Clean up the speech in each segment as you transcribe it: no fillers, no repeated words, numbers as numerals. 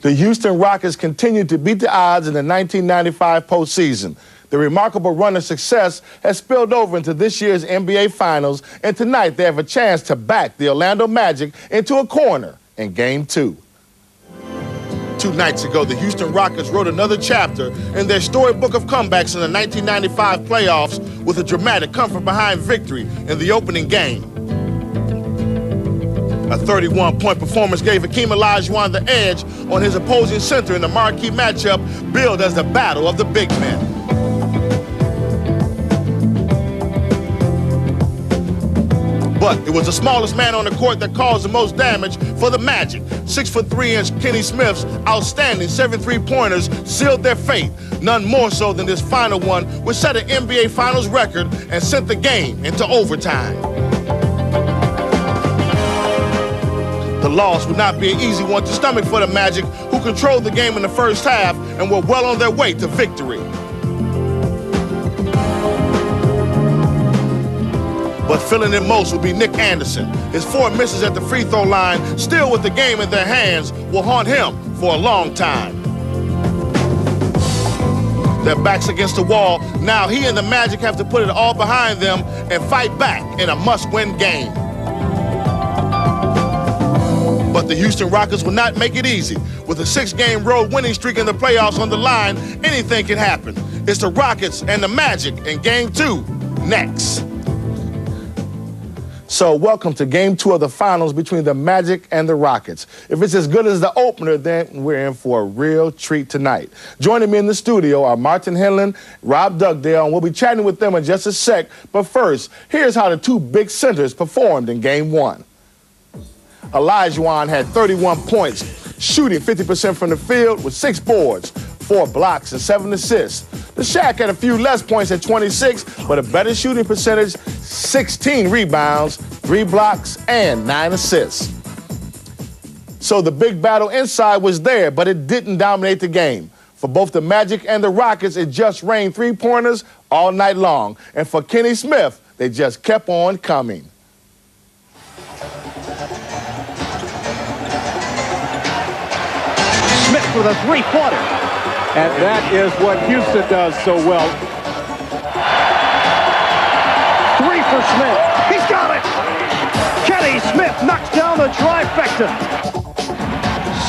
The Houston Rockets continued to beat the odds in the 1995 postseason. The remarkable run of success has spilled over into this year's NBA Finals, and tonight they have a chance to back the Orlando Magic into a corner in Game 2. 2 nights ago, the Houston Rockets wrote another chapter in their storybook of comebacks in the 1995 playoffs with a dramatic come-from-behind victory in the opening game. A 31-point performance gave Hakeem Olajuwon the edge on his opposing center in the marquee matchup billed as the Battle of the Big Men. But it was the smallest man on the court that caused the most damage for the Magic. 6'3" Kenny Smith's outstanding 7 3-pointers sealed their fate, none more so than this final one, which set an NBA Finals record and sent the game into overtime. The loss would not be an easy one to stomach for the Magic, who controlled the game in the first half and were well on their way to victory. But feeling it most will be Nick Anderson. His 4 misses at the free throw line, still with the game in their hands, will haunt him for a long time. Their backs against the wall. Now he and the Magic have to put it all behind them and fight back in a must-win game. But the Houston Rockets will not make it easy. With a 6-game road winning streak in the playoffs on the line, anything can happen. It's the Rockets and the Magic in Game 2 next. So welcome to Game 2 of the Finals between the Magic and the Rockets. If it's as good as the opener, then we're in for a real treat tonight. Joining me in the studio are Martin Henlon, Rob Dugdale, and we'll be chatting with them in just a sec. But first, here's how the 2 big centers performed in Game 1. Olajuwon had 31 points, shooting 50% from the field with 6 boards, 4 blocks, and 7 assists. The Shaq had a few less points at 26, but a better shooting percentage, 16 rebounds, 3 blocks, and 9 assists. So the big battle inside was there, but it didn't dominate the game. For both the Magic and the Rockets, it just rained 3-pointers all night long. And for Kenny Smith, they just kept on coming. Smith with a 3-pointer. And that is what Houston does so well. 3 for Smith. He's got it! Kenny Smith knocks down the trifecta.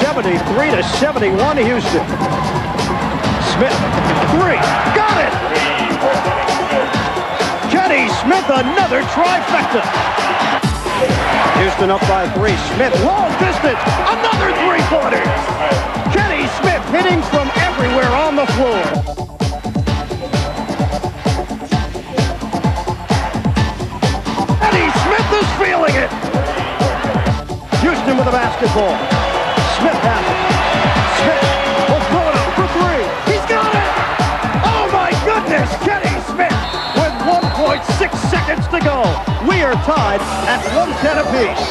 73-71 Houston. Smith, 3. Got it! Kenny Smith, another trifecta. Houston up by 3. Smith, long distance, another 3-pointer. Kenny Smith hitting from everywhere on the floor. Kenny Smith is feeling it. Houston with the basketball. Smith has it. Smith will throw it up for 3. He's got it. Oh my goodness, Kenny Smith with 1.6 seconds to go. We are tied at 110 apiece.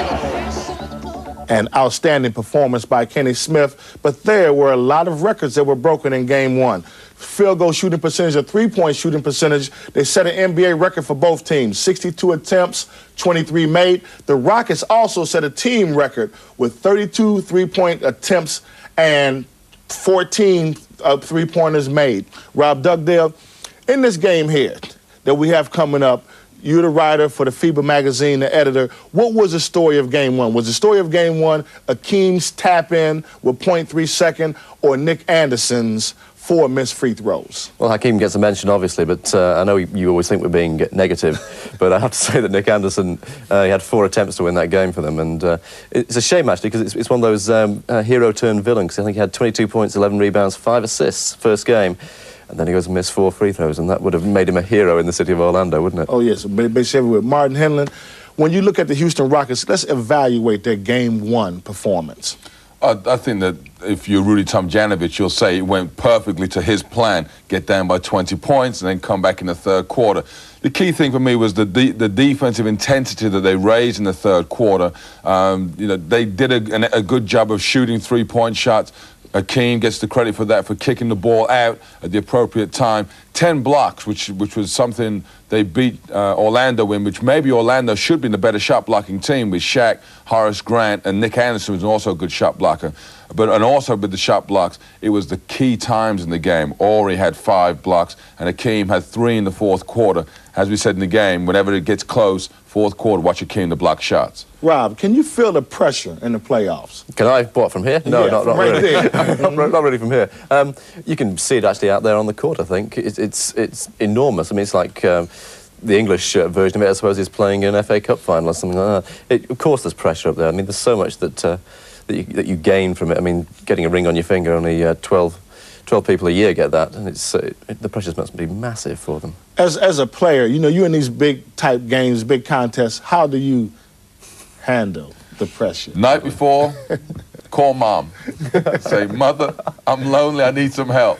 An outstanding performance by Kenny Smith, but there were a lot of records that were broken in Game 1. Field goal shooting percentage, a 3-point shooting percentage. They set an NBA record for both teams, 62 attempts, 23 made. The Rockets also set a team record with 32 3-point attempts and 14 3-pointers made. Rob Dugdale, in this game here that we have coming up, you're the writer for the FIBA magazine, the editor. What was the story of Game 1? Was the story of Game 1 Hakeem's tap-in with 0.3 second or Nick Anderson's 4 missed free throws? Well, Hakeem gets a mention, obviously, but I know you always think we're being negative, but I have to say that Nick Anderson, he had 4 attempts to win that game for them, and it's a shame, actually, because it's one of those hero-turned-villain, because I think he had 22 points, 11 rebounds, 5 assists first game. And then he goes and missed 4 free throws, and that would have made him a hero in the city of Orlando, wouldn't it? Oh, yes, basically everywhere. Martin Henlon, when you look at the Houston Rockets, let's evaluate their Game 1 performance. I think that if you're Rudy Tomjanovich, you'll say it went perfectly to his plan, get down by 20 points and then come back in the third quarter. The key thing for me was the defensive intensity that they raised in the third quarter. You know, they did a good job of shooting 3-point shots. Hakeem gets the credit for that, for kicking the ball out at the appropriate time. 10 blocks, which was something they beat Orlando in, which maybe Orlando should be in the better shot blocking team with Shaq, Horace Grant, and Nick Anderson, who's also a good shot blocker. And also with the shot blocks, it was the key times in the game. Horry had 5 blocks, and Hakeem had 3 in the fourth quarter. As we said in the game, whenever it gets close, fourth quarter, watch Hakeem to block shots. Rob, can you feel the pressure in the playoffs? Can I? What, from here? No, Yeah, not right really. there. not really from here. You can see it actually out there on the court, I think. It's enormous. I mean, it's like the English version of it, I suppose, is playing an FA Cup final or something like that. Of course there's pressure up there. I mean, there's so much that you gain from it. I mean, getting a ring on your finger, only 12 people a year get that, and the pressures must be massive for them. As a player, you know, you're in these big type games, big contests. How do you handle the pressure? Night before, call mom. Say, Mother, I'm lonely, I need some help.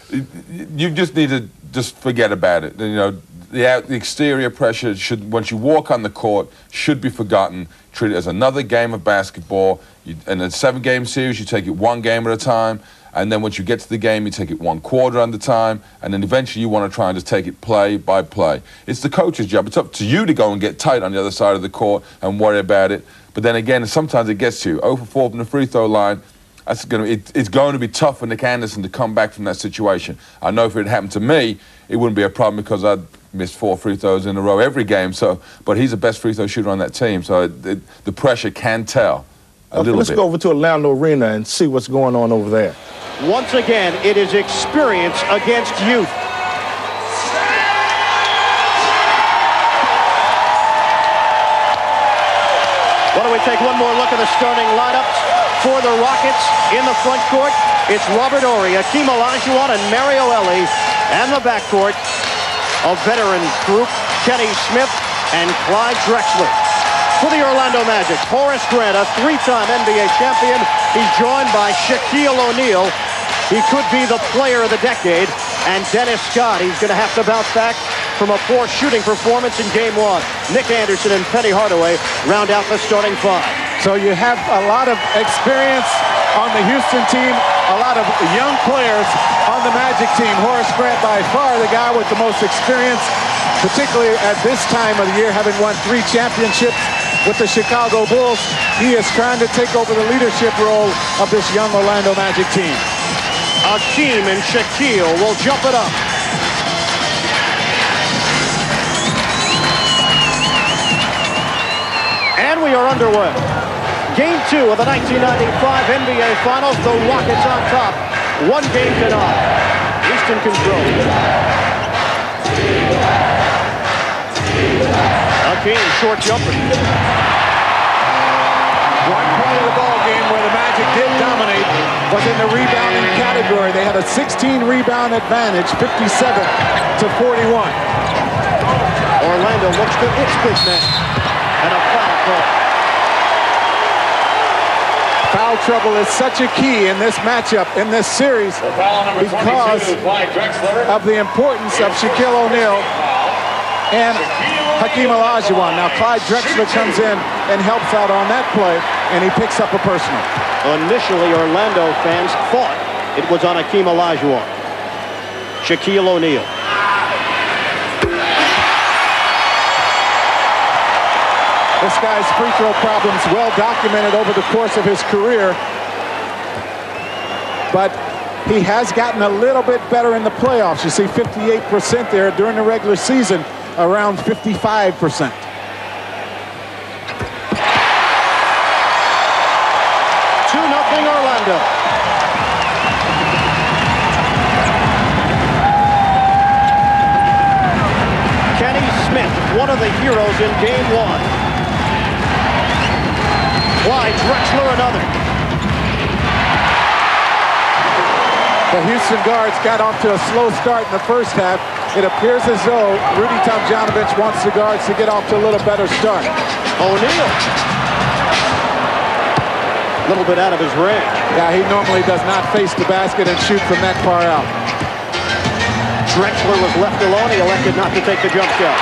You just need to just forget about it. You know, the exterior pressure should, once you walk on the court, should be forgotten. Treat it as another game of basketball. In a 7-game series, you take it 1 game at a time. And then once you get to the game, you take it 1 quarter at a time, and then eventually you want to try and just take it play by play. It's the coach's job. It's up to you to go and get tight on the other side of the court and worry about it. But then again, sometimes it gets to you. 0 for 4 from the free throw line, it's going to be tough for Nick Anderson to come back from that situation. I know if it happened to me, it wouldn't be a problem because I'd missed 4 free throws in a row every game. But he's the best free throw shooter on that team, so the pressure can tell a little bit. Let's go over to Orlando Arena and see what's going on over there. Once again, it is experience against youth. Why don't we take one more look at the starting lineups for the Rockets in the front court? It's Robert Horry, Hakeem Olajuwon, and Mario Elie. And the backcourt, a veteran group, Kenny Smith and Clyde Drexler. For the Orlando Magic, Horace Grant, a 3-time NBA champion. He's joined by Shaquille O'Neal. He could be the player of the decade. And Dennis Scott, he's going to have to bounce back from a poor shooting performance in Game 1. Nick Anderson and Penny Hardaway round out the starting 5. So you have a lot of experience on the Houston team, a lot of young players on the Magic team. Horace Grant, by far the guy with the most experience, particularly at this time of the year, having won 3 championships with the Chicago Bulls. He is trying to take over the leadership role of this young Orlando Magic team. Hakeem and Shaquille will jump it up. And we are underway. Game 2 of the 1995 NBA Finals. The Rockets on top. 1 game to none. Houston control. Hakeem, short jumper. One play of the ball game where the Magic did dominate was in the rebounding category. They had a 16 rebound advantage, 57 to 41. Orlando looks to its big man. And a foul call. Foul trouble is such a key in this matchup, in this series, because of the importance of Shaquille O'Neal and Hakeem Olajuwon. Now Clyde Drexler comes in and helps out on that play, and he picks up a personal. Initially, Orlando fans thought it was on Hakeem Olajuwon. Shaquille O'Neal. This guy's free throw problems well documented over the course of his career, but he has gotten a little bit better in the playoffs. You see 58% there during the regular season, around 55%. 2-0 Orlando. Kenny Smith, one of the heroes in Game 1. Clyde Drexler, another. The Houston guards got off to a slow start in the first half. It appears as though Rudy Tomjanovich wants the guards to get off to a little better start. O'Neal. A little bit out of his range. Yeah, he normally does not face the basket and shoot from that far out. Drexler was left alone. He elected not to take the jump shot.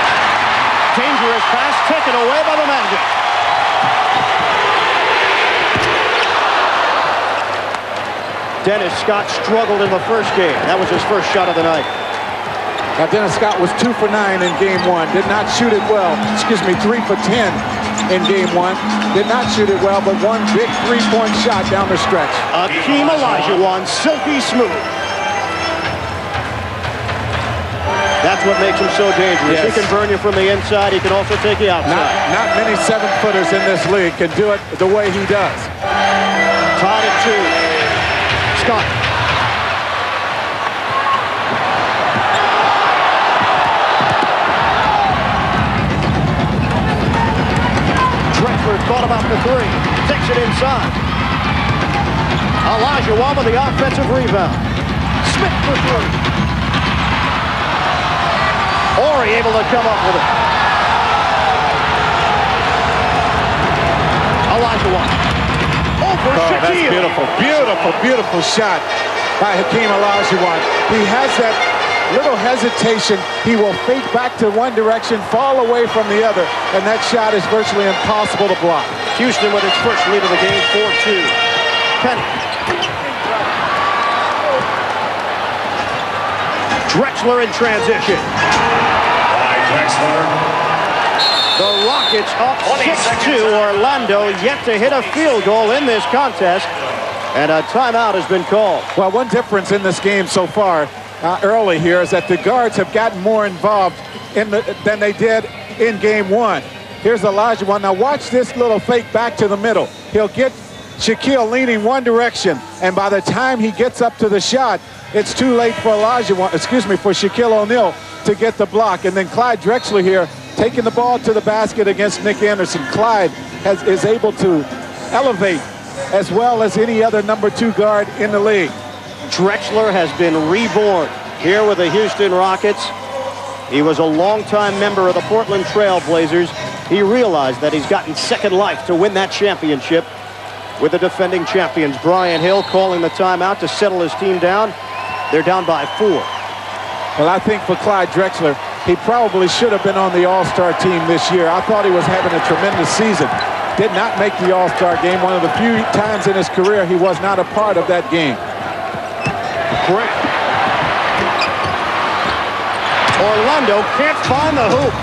Dangerous pass taken away by the Magic. Dennis Scott struggled in the first game. That was his first shot of the night. Now, Dennis Scott was 2 for 9 in game 1. Did not shoot it well. 3 for 10 in game 1. Did not shoot it well, but one big three-point shot down the stretch. Akeem Olajuwon, silky smooth. That's what makes him so dangerous. Yes. He can burn you from the inside. He can also take you outside. Not many 7-footers in this league can do it the way he does. Tied at 2. Scott. Drexler thought about the 3. Takes it inside. Olajuwon with the offensive rebound. Smith for 3. Horry able to come up with it. Olajuwon. Over Shaquille. That's beautiful, beautiful, beautiful shot by Hakeem Olajuwon. He has that little hesitation. He will fake back to one direction, fall away from the other, and that shot is virtually impossible to block. Houston with its first lead of the game, 4-2. Penny. Drexler in transition. The Rockets up 6-2. Orlando yet to hit a field goal in this contest, and a timeout has been called. Well, one difference in this game so far early here is that the guards have gotten more involved than they did in game 1. Here's Olajuwon. Now watch this little fake back to the middle. He'll get Shaquille leaning one direction, and by the time he gets up to the shot, it's too late for for Shaquille O'Neal to get the block. And then Clyde Drexler here taking the ball to the basket against Nick Anderson. Clyde is able to elevate as well as any other number 2 guard in the league. Drexler has been reborn here with the Houston Rockets. He was a longtime member of the Portland Trail Blazers. He realized that he's gotten second life to win that championship with the defending champions. Brian Hill calling the timeout to settle his team down. They're down by 4. Well, I think for Clyde Drexler, he probably should have been on the All-Star team this year. I thought he was having a tremendous season. Did not make the All-Star game. One of the few times in his career he was not a part of that game. Grant. Orlando can't find the hoop.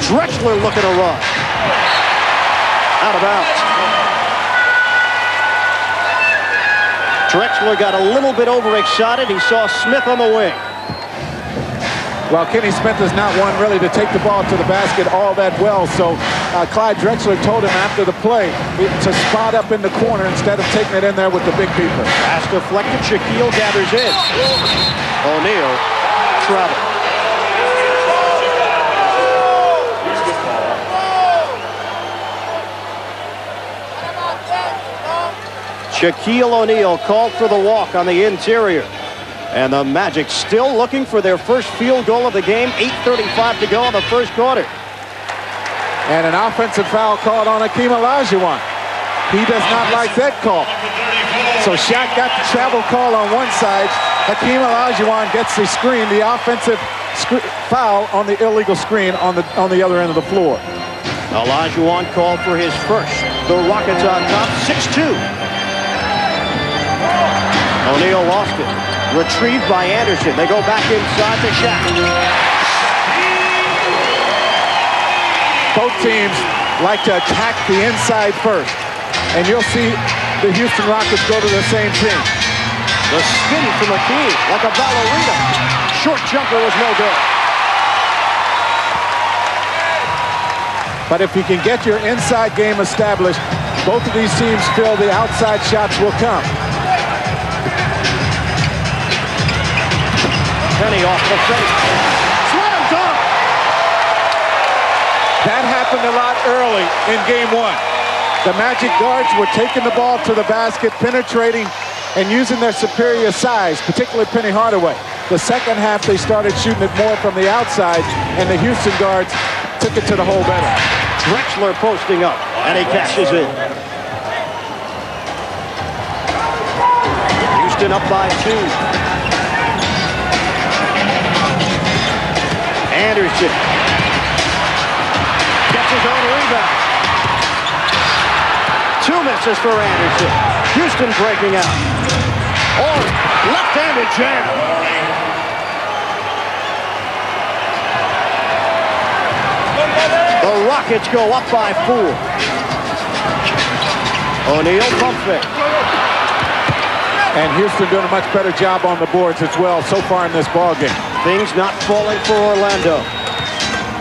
Drexler looking to run. Out of bounds. Drexler got a little bit overexcited. He saw Smith on the wing. Well, Kenny Smith is not one really to take the ball to the basket all that well, so Clyde Drexler told him after the play to spot up in the corner instead of taking it in there with the big people. Pass deflected. Shaquille gathers in. O'Neal travel. Shaquille O'Neal called for the walk on the interior. And the Magic still looking for their first field goal of the game. 8:35 to go in the first quarter. And an offensive foul called on Akeem Olajuwon. He does not like that call. So Shaq got the travel call on one side. Akeem Olajuwon gets the screen, the offensive foul on the illegal screen on the other end of the floor. Olajuwon called for his first. The Rockets on top, 6-2. O'Neal lost it. Retrieved by Anderson. They go back inside to Shaq. Both teams like to attack the inside first. And you'll see the Houston Rockets go to the same thing. The spin from Akeem, like a ballerina. Short jumper was no good. But if you can get your inside game established, both of these teams feel the outside shots will come. Penny off the face. Slam dunk! That happened a lot early in game 1. The Magic guards were taking the ball to the basket, penetrating, and using their superior size, particularly Penny Hardaway. The second half, they started shooting it more from the outside, and the Houston guards took it to the hole better. Drexler posting up, and he cashes in. Houston up by 2. Anderson gets his own rebound. 2 misses for Anderson. Houston breaking out. Horry, left-handed jam. The Rockets go up by 4. O'Neal pump fake. And Houston doing a much better job on the boards as well so far in this ballgame. Things not falling for Orlando.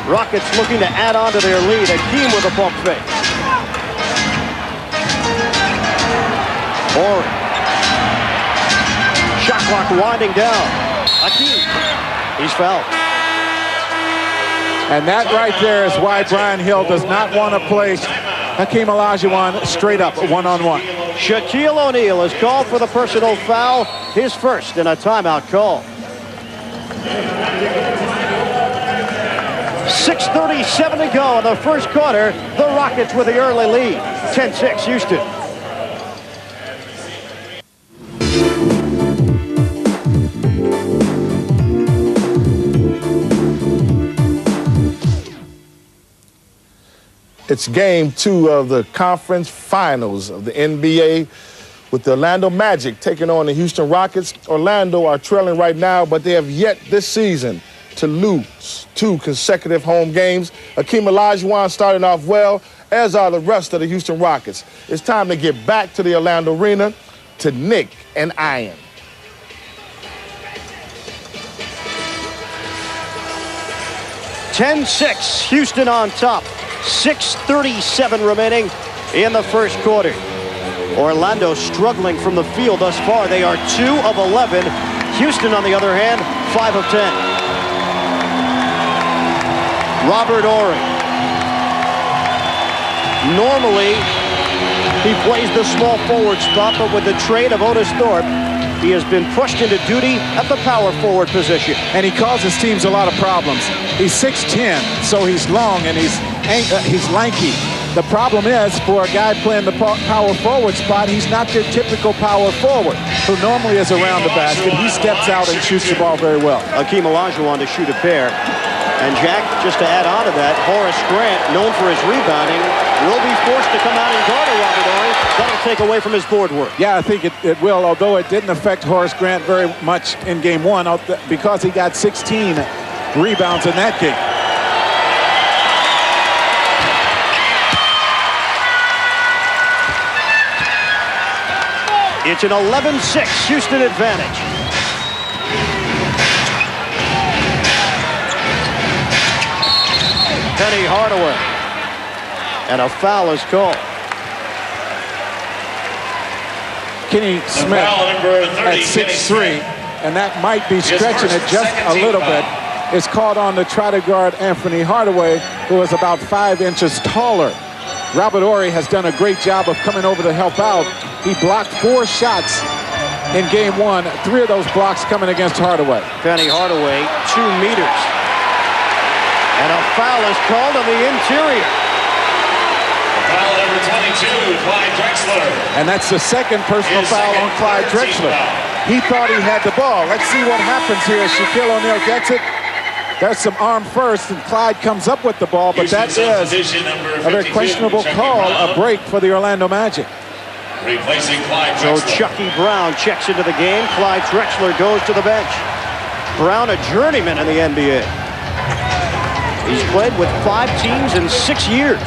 Rockets looking to add on to their lead. Hakeem with a pump fake. Horry. Shot clock winding down. Hakeem. He's fouled. And that right there is why Brian Hill does not want to play Hakeem Olajuwon straight up, one-on-one. Shaquille O'Neal is called for the personal foul, his first in a timeout call. 6:37 to go in the first quarter. The Rockets with the early lead. 10-6 Houston. It's game 2 of the conference finals of the NBA with the Orlando Magic taking on the Houston Rockets. Orlando are trailing right now, but they have yet this season to lose 2 consecutive home games. Hakeem Olajuwon starting off well, as are the rest of the Houston Rockets. It's time to get back to the Orlando Arena to Nick and Ian. (10-6) Houston on top. 6:37 remaining in the first quarter. Orlando struggling from the field thus far. They are 2 of 11. Houston, on the other hand, 5 of 10. Robert Horry. Normally, he plays the small forward spot, but with the trade of Otis Thorpe, he has been pushed into duty at the power forward position. And he causes teams a lot of problems. He's 6'10", so he's long and he's lanky. The problem is, for a guy playing the power forward spot, he's not your typical power forward who normally is around the basket. He steps out and shoots the ball very well. Hakeem Olajuwon to shoot a pair. And Jack, just to add on to that, Horace Grant, known for his rebounding, will be forced to come out and guard Robert Horry. That'll take away from his board work. Yeah, I think it will, although it didn't affect Horace Grant very much in game 1 because he got 16 rebounds in that game. It's an 11-6 Houston advantage. Penny Hardaway. And a foul is called. Kenny Smith at 6'3", and that might be stretching it just a little bit, is called on to try to guard Anthony Hardaway, who is about 5 inches taller. Robert Horry has done a great job of coming over to help out. He blocked 4 shots in game 1, 3 of those blocks coming against Hardaway. Penny Hardaway, 2 meters. And a foul is called on the interior. Foul number 22, Clyde Drexler. And that's the second personal foul on Clyde Drexler. He thought he had the ball. Let's see what happens here as Shaquille O'Neal gets it. There's some arm first, and Clyde comes up with the ball, but that is a very questionable call, a break for the Orlando Magic. Replacing Clyde So Drexler. Chucky Brown checks into the game. Clyde Drexler goes to the bench. Brown, a journeyman in the NBA. He's played with 5 teams in 6 years.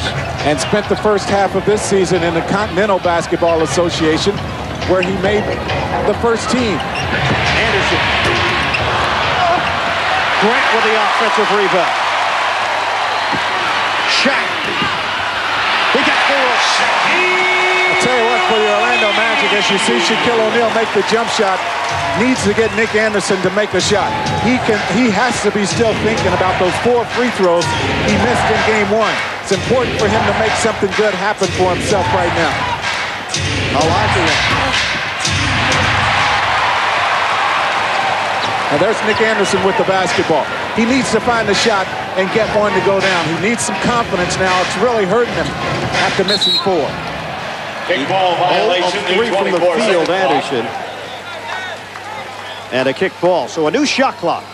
And spent the first half of this season in the Continental Basketball Association, where he made the first team. Anderson. Grant with the offensive rebound. Shaq. He got 4. I'll tell you what, for the Orlando Magic, as you see Shaquille O'Neal make the jump shot, needs to get Nick Anderson to make the shot. He has to be still thinking about those 4 free throws he missed in game 1. It's important for him to make something good happen for himself right now. Now there's Nick Anderson with the basketball. He needs to find the shot and get one to go down. He needs some confidence now. It's really hurting him after missing 4. Kickball violation. 3 from the field, Anderson. And a kick ball. So a new shot clock.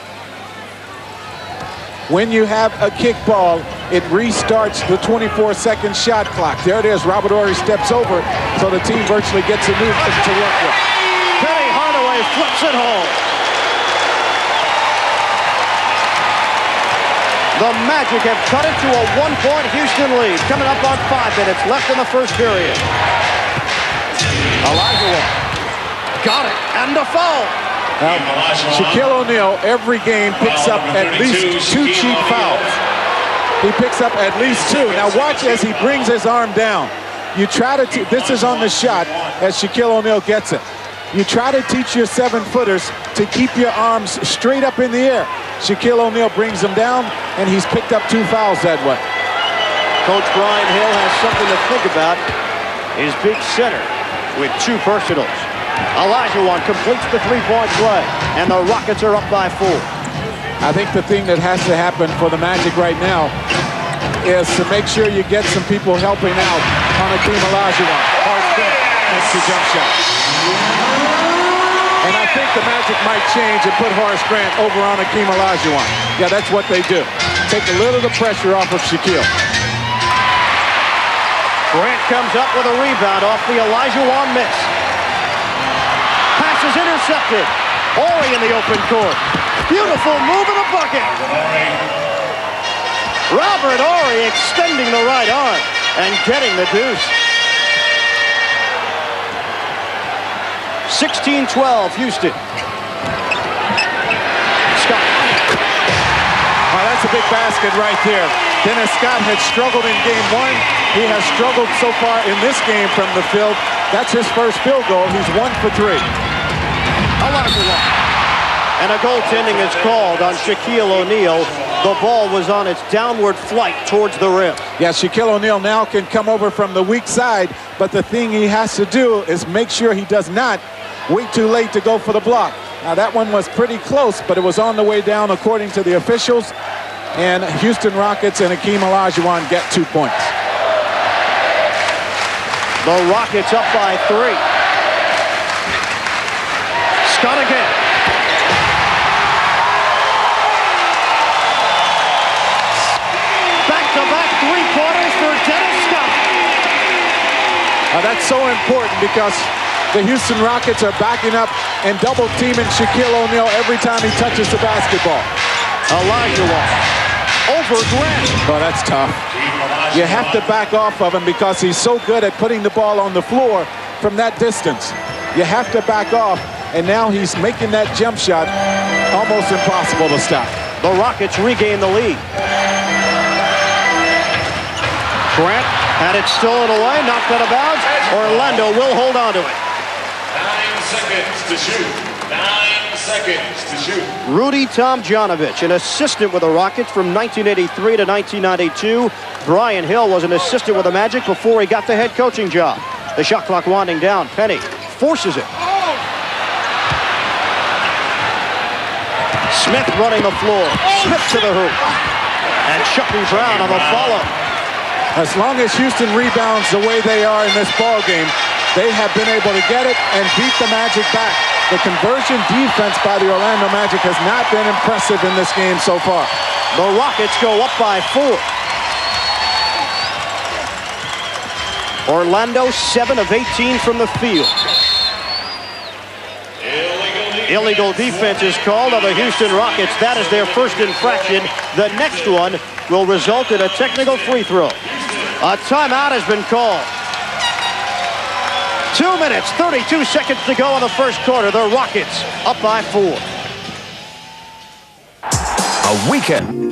When you have a kick ball, it restarts the 24-second shot clock. There it is. Robert Horry steps over, so the team virtually gets a new to work with. Penny Hardaway Murray flips it home. The Magic have cut it to a 1-point Houston lead. Coming up on 5 minutes left in the first period. Olajuwon got it, and a foul. Now, Shaquille O'Neal every game picks up at least 2 cheap fouls. He picks up at least 2. Now watch as he brings his arm down. You try to, this is on the shot as Shaquille O'Neal gets it. You try to teach your 7-footers to keep your arms straight up in the air. Shaquille O'Neal brings them down, and he's picked up 2 fouls that way. Coach Brian Hill has something to think about. His big center with 2 personals. Olajuwon completes the 3-point play, and the Rockets are up by 4. I think the thing that has to happen for the Magic right now is to make sure you get some people helping out on Hakeem Olajuwon. Horace Grant makes the jump shot. And I think the Magic might change and put Horace Grant over on Hakeem Olajuwon. Yeah, that's what they do. Take a little of the pressure off of Shaquille. Grant comes up with a rebound off the Olajuwon miss. Pass is intercepted. Horry in the open court. Beautiful move in the bucket. Robert Horry extending the right arm and getting the deuce. 16-12, Houston. Scott. Oh, that's a big basket right there. Dennis Scott had struggled in game 1. He has struggled so far in this game from the field. That's his first field goal. He's 1 for 3. And a goaltending is called on Shaquille O'Neal. The ball was on its downward flight towards the rim. Yeah, Shaquille O'Neal now can come over from the weak side, but the thing he has to do is make sure he does not wait too late to go for the block. Now that one was pretty close, but it was on the way down according to the officials. And Houston Rockets and Hakeem Olajuwon get 2 points. The Rockets up by 3. Scott again. Back-to-back 3-pointers for Dennis Scott. That's so important because the Houston Rockets are backing up and double-teaming Shaquille O'Neal every time he touches the basketball. Olajuwon over Grant. Oh, that's tough. You have to back off of him because he's so good at putting the ball on the floor from that distance. You have to back off, and now he's making that jump shot almost impossible to stop. The Rockets regain the lead. Grant had it stolen away, knocked out of bounds. Orlando will hold on to it. 9 seconds to shoot. 9 seconds to shoot. Rudy Tomjanovich, an assistant with the Rockets from 1983 to 1992. Brian Hill was an assistant with the Magic before he got the head coaching job. The shot clock winding down. Penny forces it. Smith running the floor. Smith to the hoop. And Chucky Brown on the follow. As long as Houston rebounds the way they are in this ball game, they have been able to get it and beat the Magic back. The conversion defense by the Orlando Magic has not been impressive in this game so far. The Rockets go up by 4. Orlando 7 of 18 from the field. Illegal defense is called on the Houston Rockets. That is their first infraction. The next one will result in a technical free throw. A timeout has been called. 2 minutes, 32 seconds to go in the first quarter. The Rockets up by 4. A weekend.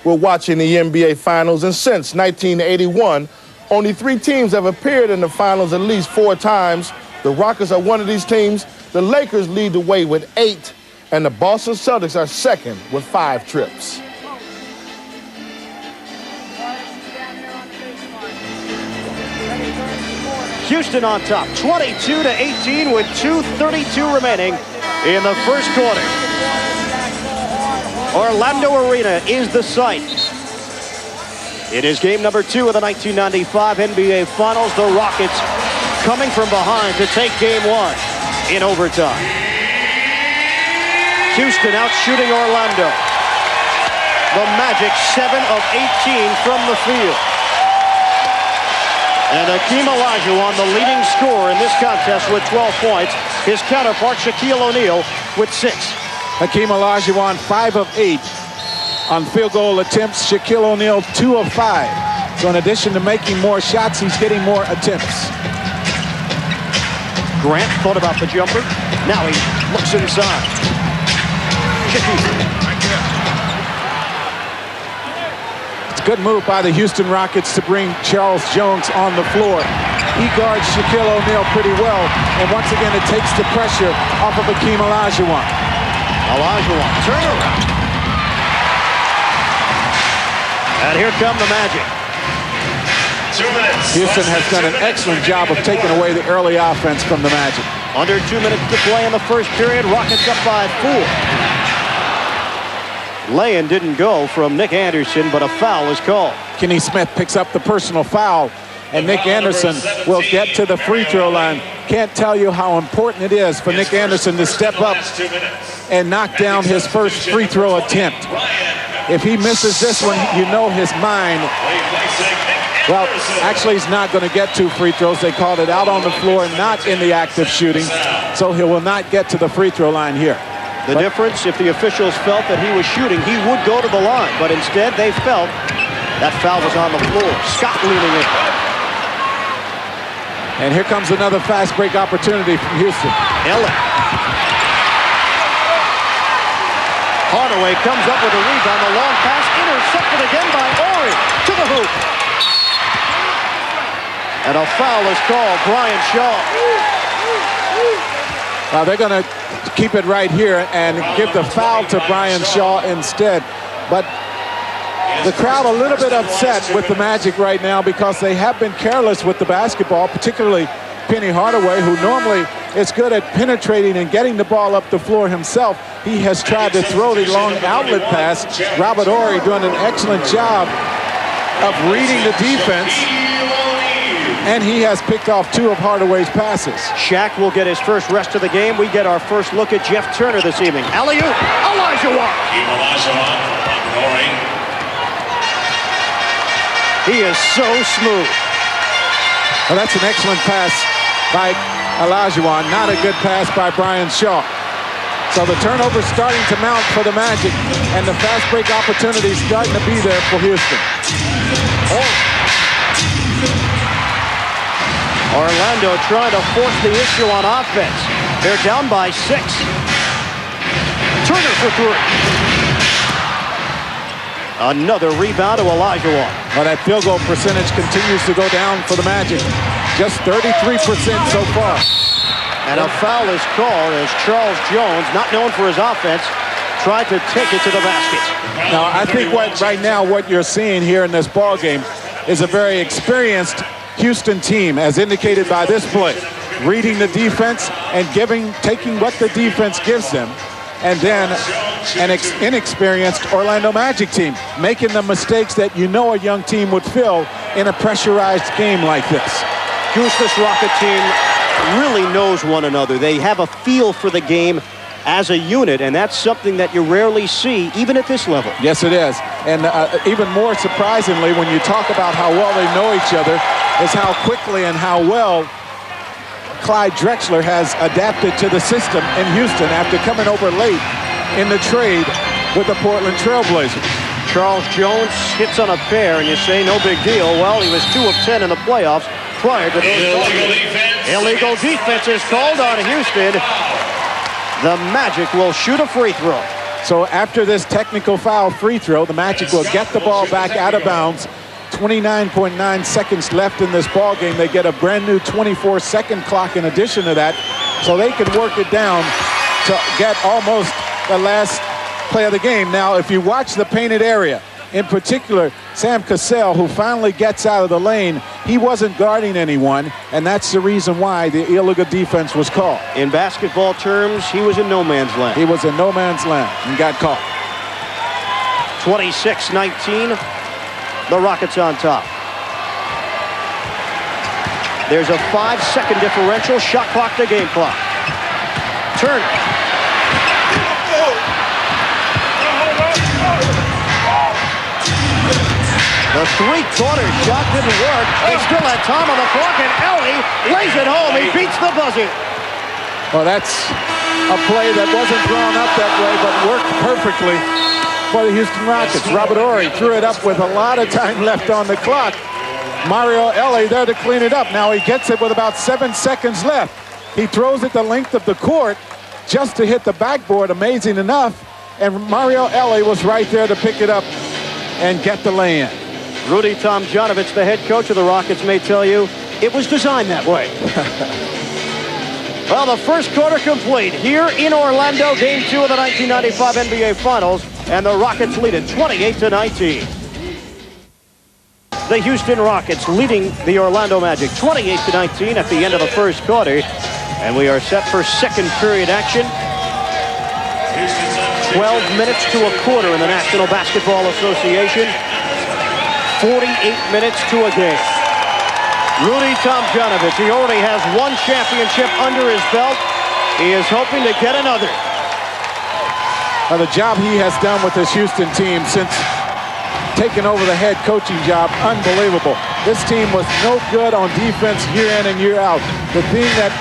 We're watching the NBA Finals, and since 1981, only 3 teams have appeared in the finals at least 4 times. The Rockets are one of these teams. The Lakers lead the way with 8, and the Boston Celtics are second with 5 trips. Houston on top, 22-18 with 2:32 remaining in the first quarter. Orlando Arena is the site. It is game number 2 of the 1995 NBA Finals. The Rockets coming from behind to take game 1 in overtime. Houston out shooting Orlando. The Magic 7 of 18 from the field. And Hakeem Olajuwon, the leading scorer in this contest with 12 points. His counterpart, Shaquille O'Neal, with 6. Hakeem Olajuwon, 5 of 8 on field goal attempts. Shaquille O'Neal, 2 of 5. So in addition to making more shots, he's getting more attempts. Grant thought about the jumper. Now he looks inside. Shaquille. Good move by the Houston Rockets to bring Charles Jones on the floor. He guards Shaquille O'Neal pretty well, and once again it takes the pressure off of Hakeem Olajuwon. Olajuwon, turnaround. And here come the Magic. 2 minutes. Houston has done an excellent job of taking away the early offense from the Magic. Under 2 minutes to play in the first period. Rockets up by 4. Lay-in didn't go from Nick Anderson, but a foul is called. Kenny Smith picks up the personal foul, and Nick Anderson will get to the free throw line. Can't tell you how important it is for Nick Anderson to step up and knock down his first free throw attempt. If he misses this one, you know his mind. Well, actually, he's not going to get 2 free throws. They called it out on the floor, not in the act of shooting, so he will not get to the free throw line here. The difference, if the officials felt that he was shooting, he would go to the line. But instead, they felt that foul was on the floor. Scott leading it. And here comes another fast break opportunity from Houston. Ellen. Hardaway comes up with a rebound. The long pass intercepted again by Ori to the hoop. And a foul is called. Brian Shaw. They're going to keep it right here and give the foul to Brian Shaw instead. But the crowd a little bit upset with the Magic right now because they have been careless with the basketball, particularly Penny Hardaway, who normally is good at penetrating and getting the ball up the floor himself. He has tried to throw the long outlet pass. Robert Horry doing an excellent job of reading the defense. And he has picked off 2 of Hardaway's passes. Shaq will get his first rest of the game. We get our first look at Jeff Turner this evening. Alley-oop, Olajuwon. He is so smooth. Well, that's an excellent pass by Olajuwon. Not a good pass by Brian Shaw. So the turnover starting to mount for the Magic, and the fast break opportunity starting to be there for Houston. Orlando trying to force the issue on offense. They're down by 6. Turner for 3. Another rebound to Olajuwon. Well, that field goal percentage continues to go down for the Magic. Just 33% so far. And a foul is called as Charles Jones, not known for his offense, tried to take it to the basket. Now, I think right now what you're seeing here in this ball game is a very experienced Houston team, as indicated by this play, reading the defense and taking what the defense gives them, and then an inexperienced Orlando Magic team making the mistakes that you know a young team would feel in a pressurized game like this. This Rocket team really knows one another. They have a feel for the game as a unit, and that's something that you rarely see, even at this level. Yes, it is. And even more surprisingly, when you talk about how well they know each other, is how quickly and how well Clyde Drexler has adapted to the system in Houston after coming over late in the trade with the Portland Trailblazers. Charles Jones hits on a pair, and you say no big deal. Well, he was 2 of 10 in the playoffs prior to those. Illegal defense is called on Houston. The Magic will shoot a free throw. So after this technical foul free throw, the Magic will get the ball back out of bounds. 29.9 seconds left in this ball game. They get a brand new 24-second clock in addition to that, so they can work it down to get almost the last play of the game. Now, if you watch the painted area, in particular, Sam Cassell, who finally gets out of the lane, he wasn't guarding anyone, and that's the reason why the illegal defense was called. In basketball terms, he was in no man's land. He was in no man's land and got caught. 26-19, the Rockets on top. There's a 5-second differential, shot clock to game clock. Turner. The three-quarter shot didn't work. They still had time on the clock, and Ellie lays it home. He beats the buzzer. Well, that's a play that wasn't thrown up that way, but worked perfectly for the Houston Rockets. Robert Horry threw it up with a lot of time left on the clock. Mario Elie there to clean it up. Now he gets it with about 7 seconds left. He throws it the length of the court just to hit the backboard, amazing enough. And Mario Elie was right there to pick it up and get the lay-in. Rudy Tomjanovich, the head coach of the Rockets, may tell you it was designed that way. Well, the first quarter complete here in Orlando, game 2 of the 1995 NBA Finals, and the Rockets lead it 28-19. The Houston Rockets leading the Orlando Magic 28-19 at the end of the first quarter, and we are set for second period action. 12 minutes to a quarter in the National Basketball Association. 48 minutes to a game. Rudy Tomjanovich, he already has one championship under his belt. He is hoping to get another. Well, the job he has done with this Houston team since taking over the head coaching job, unbelievable. This team was no good on defense year in and year out. The thing that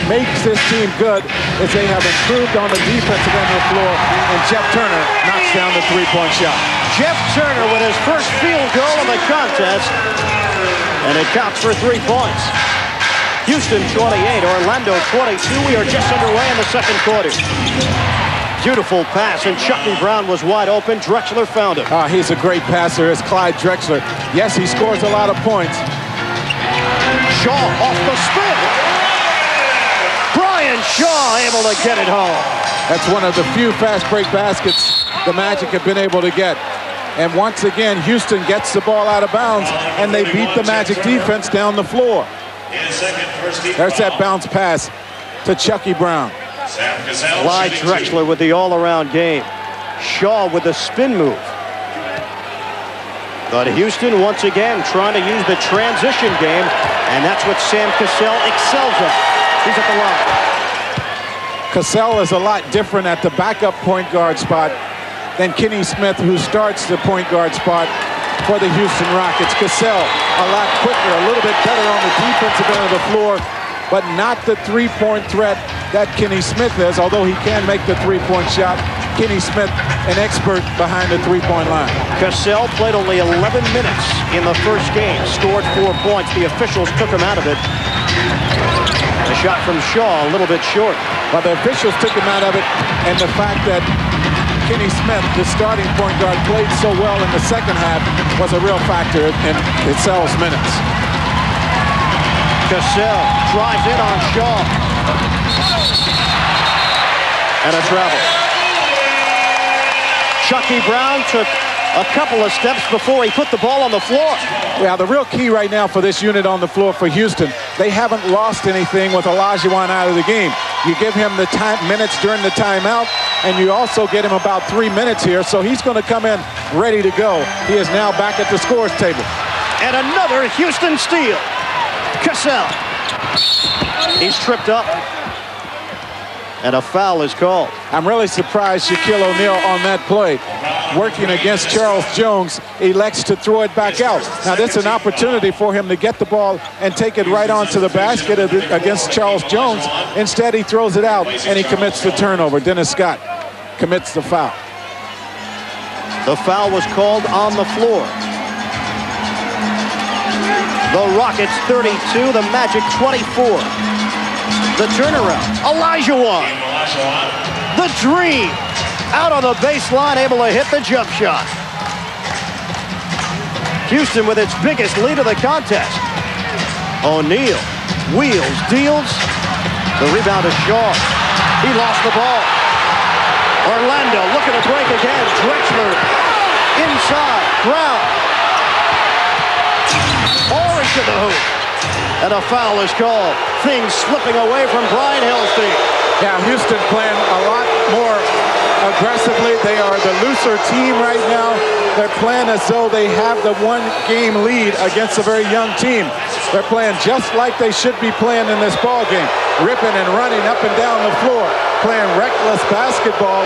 makes this team good is they have improved on the defensive end of the floor, and Jeff Turner knocks down the three-point shot. Jeff Turner with his first field goal of the contest, and it counts for 3 points. Houston 28, Orlando 22. We are just underway in the second quarter. Beautiful pass, and Chucky Brown was wide open. Drexler found him. He's a great passer, is Clyde Drexler. Yes, he scores a lot of points. Shaw off the spin. Brian Shaw able to get it home. That's one of the few fast break baskets the Magic have been able to get. And once again, Houston gets the ball out of bounds, and they beat the Magic defense down the floor. There's that bounce pass to Chucky Brown. Clyde Drexler with the all-around game. Shaw with the spin move. But Houston once again trying to use the transition game, and that's what Sam Cassell excels at. He's at the line. Cassell is a lot different at the backup point guard spot than Kenny Smith, who starts the point guard spot for the Houston Rockets. Cassell a lot quicker, a little bit better on the defensive end of the floor, but not the three-point threat that Kenny Smith is, although he can make the three-point shot. Kenny Smith, an expert behind the three-point line. Cassell played only 11 minutes in the first game, scored 4 points. The officials took him out of it. A shot from Shaw, a little bit short. Well, the officials took him out of it, and the fact that Kenny Smith, the starting point guard, played so well in the second half was a real factor in Cassell's minutes. Cassell drives in on Shaw. And a travel. Chucky Brown took a couple of steps before he put the ball on the floor. Yeah, the real key right now for this unit on the floor for Houston, they haven't lost anything with Olajuwon out of the game. You give him the minutes during the timeout, and you also get him about 3 minutes here, so he's going to come in ready to go. He is now back at the scores table. And another Houston steal. Cassell. He's tripped up. And a foul is called. I'm really surprised Shaquille O'Neal on that play. Working against Charles Jones, elects to throw it back out. Now, this is an opportunity for him to get the ball and take it right onto the basket against Charles Jones. Instead, he throws it out, and he commits the turnover. Dennis Scott commits the foul. The foul was called on the floor. The Rockets 32, the Magic 24. The turnaround, Olajuwon. The dream, out on the baseline, able to hit the jump shot. Houston with its biggest lead of the contest. O'Neal wheels, deals. The rebound is Shaw. He lost the ball. Orlando looking to break again. Drexler inside. Brown. Or into the hoop. And a foul is called. Things slipping away from Brian Hillstein. Yeah, Houston playing a lot more aggressively. They are the looser team right now. They're playing as though they have the one-game lead against a very young team. They're playing just like they should be playing in this ball game. Ripping and running up and down the floor. Playing reckless basketball.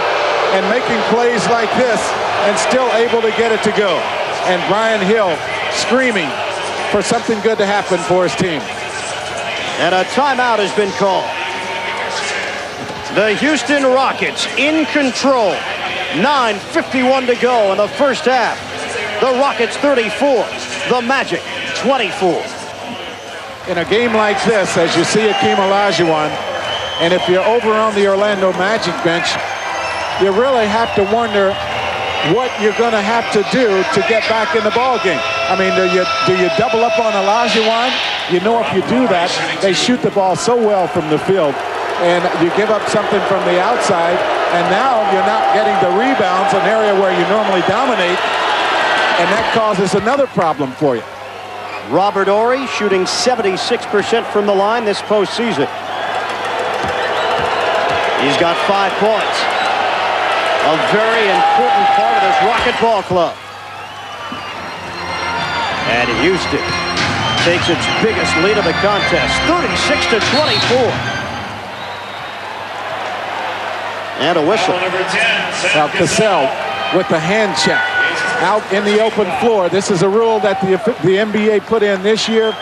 and making plays like this and still able to get it to go. And Brian Hill screaming for something good to happen for his team. And a timeout has been called. The Houston Rockets in control. 9:51 to go in the first half. The Rockets 34, the Magic 24. In a game like this, as you see Akeem Olajuwon, and if you're over on the Orlando Magic bench, you really have to wonder what you're going to have to do to get back in the ball game. I mean, do you double up on Olajuwon? You know, if you do that, they shoot the ball so well from the field, and you give up something from the outside, and now you're not getting the rebounds, an area where you normally dominate, and that causes another problem for you. Robert Horry shooting 76% from the line this postseason. He's got 5 points. A very important part of this Rocket ball club. And Houston takes its biggest lead of the contest, 36-24. And a whistle. Now Cassell with the hand check out in the open floor. This is a rule that the NBA put in this year,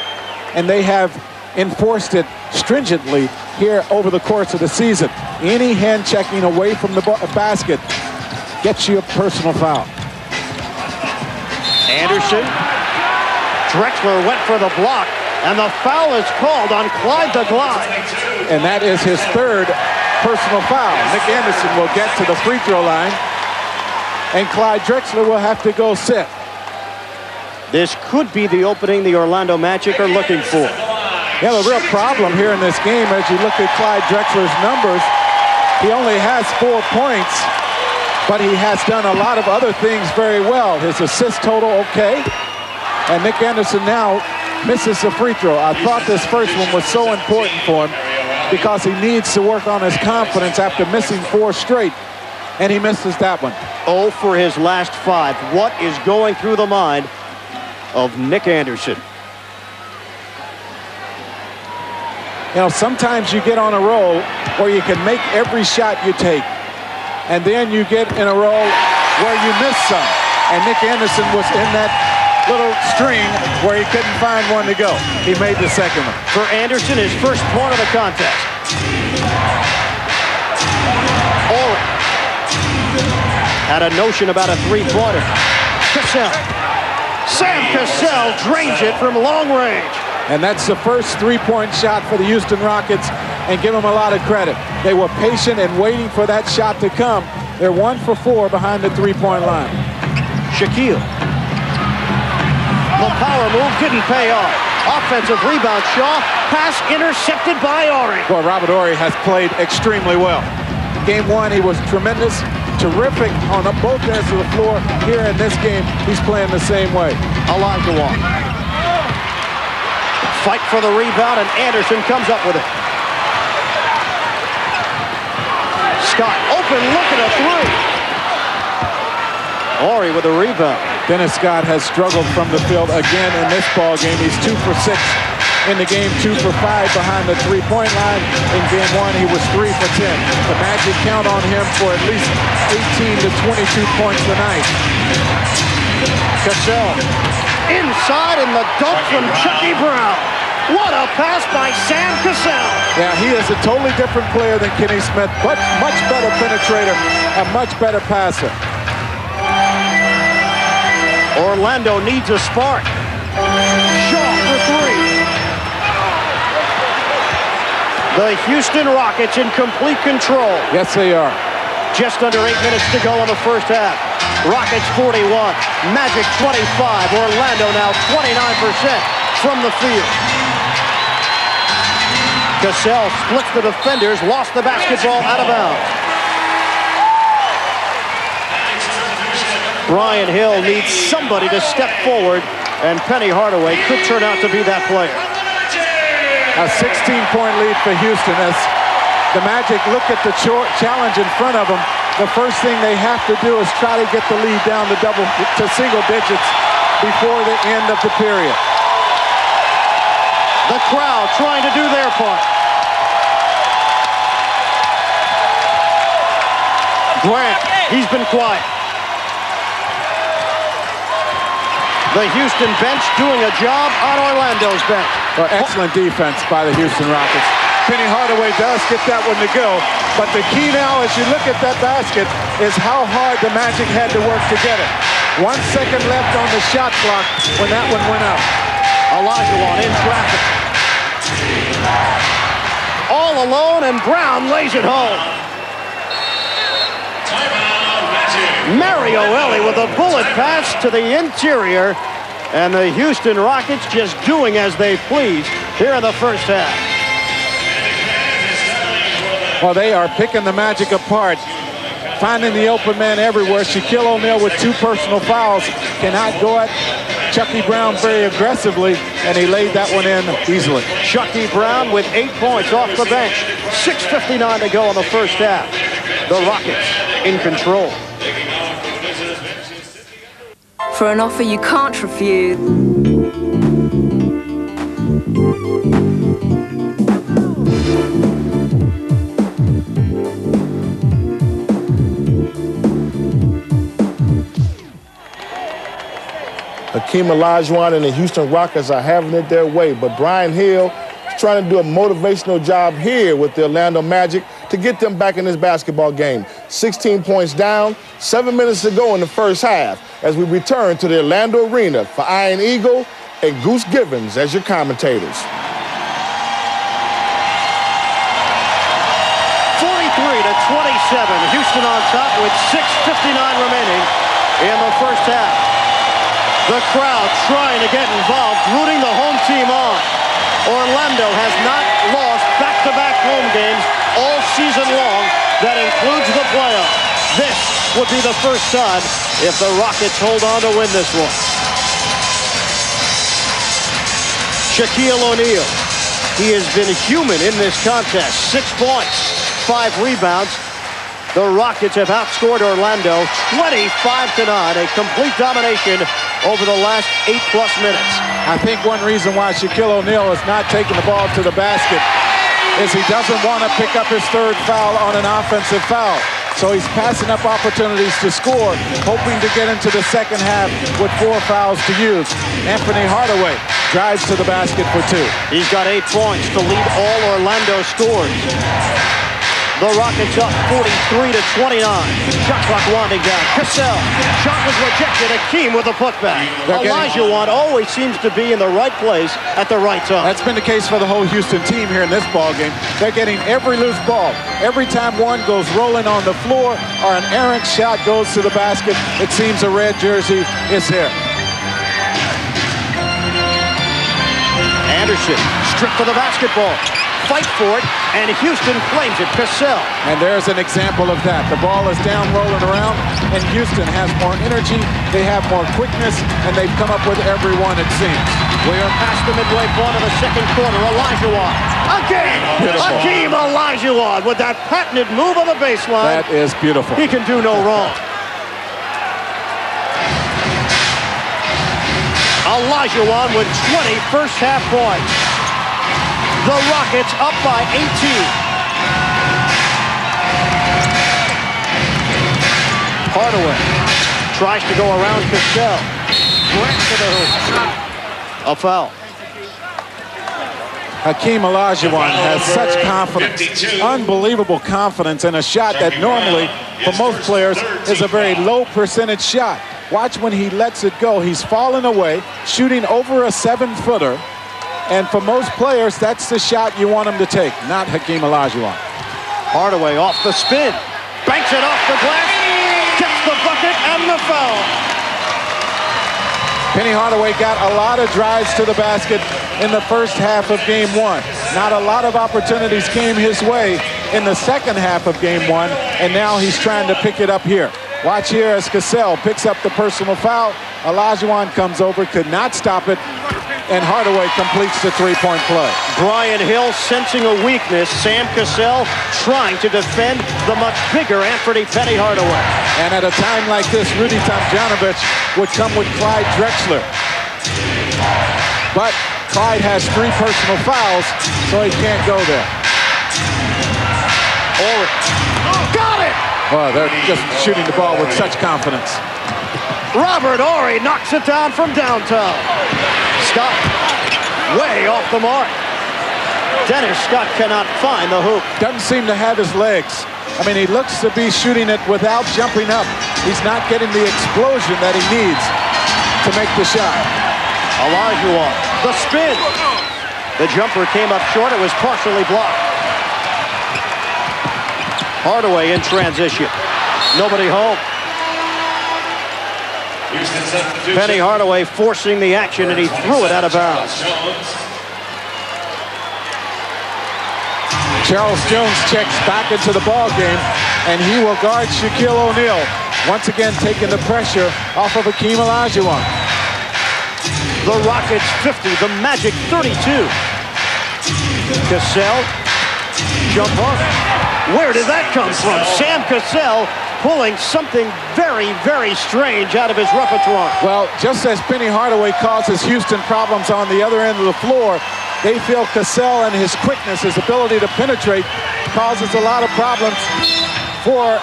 and they have enforced it stringently here over the course of the season. Any hand checking away from the basket gets you a personal foul. Anderson. Drexler went for the block, and the foul is called on Clyde the Glide. And that is his 3rd personal foul. Nick Anderson will get to the free throw line, and Clyde Drexler will have to go sit. This could be the opening the Orlando Magic are looking for. Yeah, the real problem here in this game, as you look at Clyde Drexler's numbers, he only has 4 points, but he has done a lot of other things very well. His assist total, okay. And Nick Anderson now misses the free throw. I thought this first one was so important for him because he needs to work on his confidence after missing 4 straight. And he misses that one. 0 for his last 5. What is going through the mind of Nick Anderson? You know, sometimes you get on a roll where you can make every shot you take. And then you get in a roll where you miss some. And Nick Anderson was in that little string where he couldn't find one to go. He made the second one. For Anderson, his first point of the contest. Horry had a notion about a 3-pointer. Cassell. Sam Cassell drains it from long range. And that's the first 3-point shot for the Houston Rockets, and give them a lot of credit. They were patient and waiting for that shot to come. They're 1 for 4 behind the 3-point line. Shaquille. The power move didn't pay off. Offensive rebound, Shaw. Pass intercepted by Horry. Boy, Robert Horry has played extremely well. Game 1, he was tremendous, terrific on both ends of the floor. Here in this game, he's playing the same way. Olajuwon. Fight for the rebound, and Anderson comes up with it. Scott, open look at a 3. Horry with a rebound. Dennis Scott has struggled from the field again in this ball game. He's 2 for 6 in the game, 2 for 5 behind the 3-point line. In game 1, he was 3 for 10. The Magic count on him for at least 18 to 22 points tonight. Cassell inside, and the dunk from Chucky Brown. What a pass by Sam Cassell. Yeah, he is a totally different player than Kenny Smith, but much better penetrator, a much better passer. Orlando needs a spark. Shaw for 3. The Houston Rockets in complete control. Yes, they are. Just under 8 minutes to go in the first half. Rockets 41, Magic 25. Orlando now 29% from the field. Cassell splits the defenders, lost the basketball out of bounds. Brian Hill needs somebody to step forward, and Penny Hardaway could turn out to be that player. A 16-point lead for Houston as the Magic look at the challenge in front of them. The first thing they have to do is try to get the lead down to single digits before the end of the period. The crowd trying to do their part. Grant He's been quiet. The Houston bench doing a job on Orlando's bench. Well, excellent defense by the Houston Rockets. Penny Hardaway does get that one to go, but the key now as you look at that basket is how hard the Magic had to work to get it. 1 second left on the shot clock when that one went up. Olajuwon in traffic. All alone, and Brown lays it home. Mario Elie with a bullet pass to the interior, and the Houston Rockets just doing as they please here in the first half. Well, they are picking the Magic apart, finding the open man everywhere. Shaquille O'Neal with 2 personal fouls cannot go at Chucky Brown very aggressively, and he laid that one in easily. Chucky Brown with 8 points off the bench. 6:59 to go in the first half. The Rockets in control. For an offer you can't refuse. Hakeem Olajuwon and the Houston Rockets are having it their way, but Brian Hill is trying to do a motivational job here with the Orlando Magic to get them back in this basketball game. 16 points down, 7 minutes to go in the first half as we return to the Orlando Arena for Iron Eagle and Goose Givens as your commentators. 43-27, Houston on top with 6:59 remaining in the first half. The crowd trying to get involved, rooting the home team on. Orlando has not lost back-to-back home games all season long. That includes the playoffs. This would be the first time if the Rockets hold on to win this one. Shaquille O'Neal. He has been human in this contest. 6 points, 5 rebounds. The Rockets have outscored Orlando 25-9, a complete domination over the last 8+ minutes. I think one reason why Shaquille O'Neal is not taking the ball to the basket is he doesn't want to pick up his 3rd foul on an offensive foul. So he's passing up opportunities to score, hoping to get into the second half with 4 fouls to use. Anthony Hardaway drives to the basket for 2. He's got 8 points to lead all Orlando scores. The Rockets up 43-29. Shot clock winding down. Cassell. Shot was rejected. Hakeem with a putback. Olajuwon always seems to be in the right place at the right time. That's been the case for the whole Houston team here in this ballgame. They're getting every loose ball. Every time one goes rolling on the floor or an errant shot goes to the basket, it seems a red jersey is there. Anderson stripped for the basketball. Fight for it, and Houston claims it. Cassell. And there's an example of that. The ball is down rolling around, and Houston has more energy, they have more quickness, and they've come up with every one, it seems. We are past the midway point of the second quarter. Olajuwon. Again! Beautiful. Hakeem Olajuwon with that patented move on the baseline. That is beautiful. He can do no wrong. Olajuwon with 20 first half points. The Rockets up by 18. Hardaway tries to go around Cassell. Grant to the hoop. A foul. Hakeem Olajuwon has such confidence, unbelievable confidence in a shot that normally, for most players, is a very low percentage shot. Watch when he lets it go. He's falling away, shooting over a 7-footer. And for most players, that's the shot you want him to take, not Hakeem Olajuwon. Hardaway off the spin. Banks it off the glass. Gets the bucket and the foul. Penny Hardaway got a lot of drives to the basket in the first half of Game 1. Not a lot of opportunities came his way in the second half of Game 1, and now he's trying to pick it up here. Watch here as Cassell picks up the personal foul. Olajuwon comes over, could not stop it, and Hardaway completes the 3-point play. Brian Hill sensing a weakness. Sam Cassell trying to defend the much bigger Anthony Penny Hardaway. And at a time like this, Rudy Tomjanovich would come with Clyde Drexler. But Clyde has 3 personal fouls, so he can't go there. Ulrich. Got it! Well, they're just shooting the ball with such confidence. Robert Horry knocks it down from downtown. Scott way off the mark. Dennis Scott cannot find the hoop. Doesn't seem to have his legs. I mean, he looks to be shooting it without jumping up. He's not getting the explosion that he needs to make the shot. Olajuwon, the spin. The jumper came up short. It was partially blocked. Hardaway in transition. Nobody home. Penny Hardaway forcing the action, and he threw it out of bounds. Charles Jones checks back into the ball game, and he will guard Shaquille O'Neal. Once again, taking the pressure off of Hakeem Olajuwon. The Rockets 50, the Magic 32. Cassell, jump hook. Where did that come from? Sam Cassell pulling something very, very strange out of his repertoire. Well, just as Penny Hardaway causes Houston problems on the other end of the floor, they feel Cassell and his quickness, his ability to penetrate, causes a lot of problems for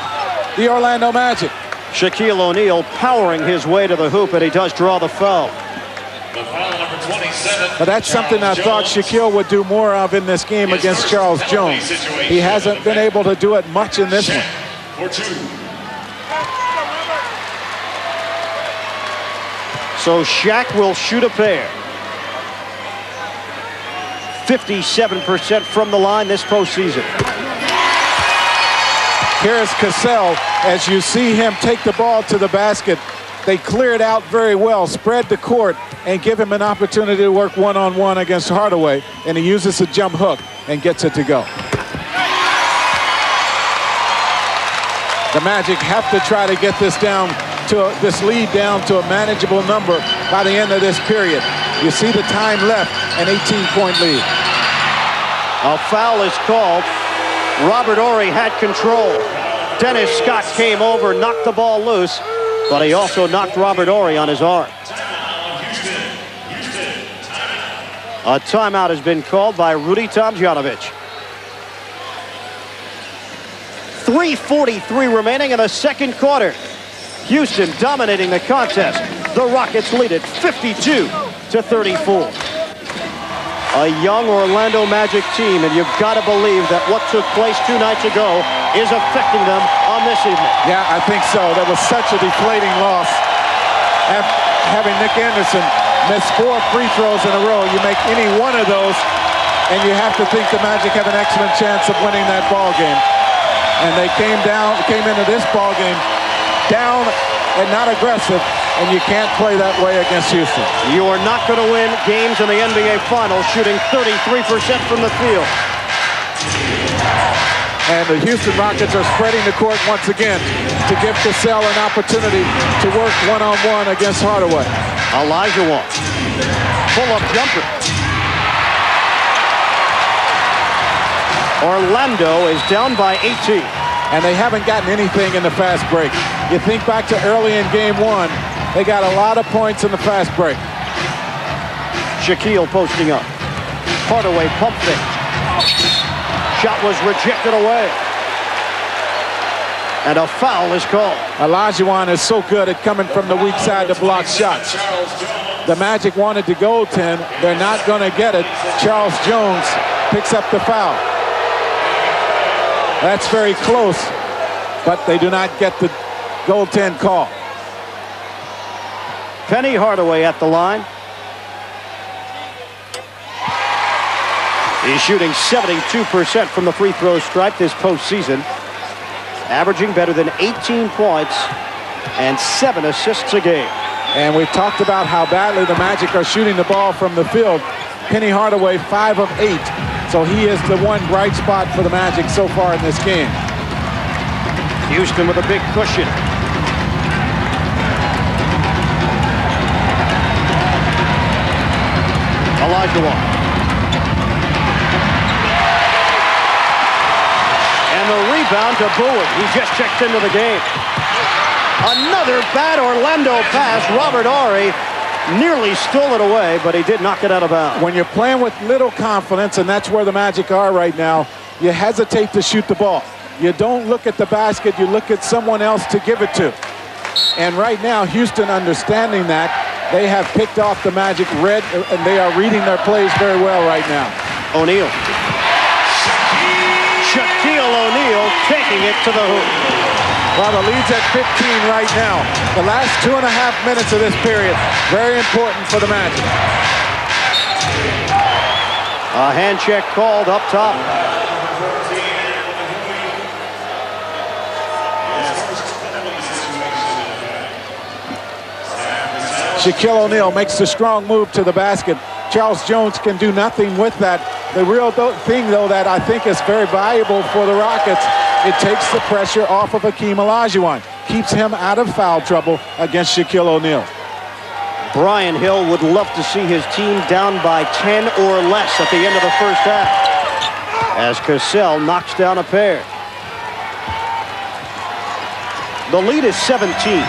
the Orlando Magic. Shaquille O'Neal powering his way to the hoop, and he does draw the foul. The foul, number 27. But that's something I thought Shaquille would do more of in this game against Charles Jones. He hasn't been able to do it much in this one. For two. So Shaq will shoot a pair. 57% from the line this postseason. Here's Cassell. As you see him take the ball to the basket, they clear it out very well, spread the court, and give him an opportunity to work one-on-one against Hardaway, and he uses a jump hook and gets it to go. The Magic have to try to get this lead down to a manageable number by the end of this period. You see the time left, an 18-point lead. A foul is called. Robert Horry had control. Dennis Scott came over, knocked the ball loose, but he also knocked Robert Horry on his arm. A timeout has been called by Rudy Tomjanovich. 3:43 remaining in the second quarter. Houston dominating the contest. The Rockets lead it 52-34. A young Orlando Magic team, and you've got to believe that what took place 2 nights ago is affecting them on this evening. Yeah, I think so. That was such a deflating loss. After having Nick Anderson miss 4 free throws in a row, you make any one of those, and you have to think the Magic have an excellent chance of winning that ball game. And they came into this ball game down and not aggressive, and you can't play that way against Houston. You are not going to win games in the NBA Finals shooting 33% from the field. And the Houston Rockets are spreading the court once again to give Cassell an opportunity to work one-on-one against Hardaway. Olajuwon, pull-up jumper. Orlando is down by 18. And they haven't gotten anything in the fast break. You think back to early in game 1, they got a lot of points in the fast break. Shaquille posting up. Hardaway pump fake. Shot was rejected away. And a foul is called. Olajuwon is so good at coming from the weak side to block shots. The Magic wanted to goaltend. They're not going to get it. Charles Jones picks up the foul. That's very close, but they do not get the goaltend call. Penny Hardaway at the line. He's shooting 72% from the free throw stripe this postseason, averaging better than 18 points and 7 assists a game. And we talked about how badly the Magic are shooting the ball from the field. Penny Hardaway, 5 of 8. So he is the one bright spot for the Magic so far in this game. Houston with a big cushion. Olajuwon. And the rebound to Bowen. He just checked into the game. Another bad Orlando pass. Robert Horry nearly stole it away, but he did knock it out of bounds. When you're playing with little confidence, and that's where the Magic are right now, you hesitate to shoot the ball. you don't look at the basket, you look at someone else to give it to. And right now, Houston understanding that, they have picked off the Magic red, and they are reading their plays very well right now. O'Neal. Shaquille O'Neal taking it to the hoop. Well, the lead's at 15 right now. The last 2.5 minutes of this period, very important for the Magic. A hand check called up top. Shaquille O'Neal makes the strong move to the basket. Charles Jones can do nothing with that. The real thing, though, that I think is very valuable for the Rockets, it takes the pressure off of Hakeem Olajuwon. Keeps him out of foul trouble against Shaquille O'Neal. Brian Hill would love to see his team down by 10 or less at the end of the first half, as Cassell knocks down a pair. The lead is 17.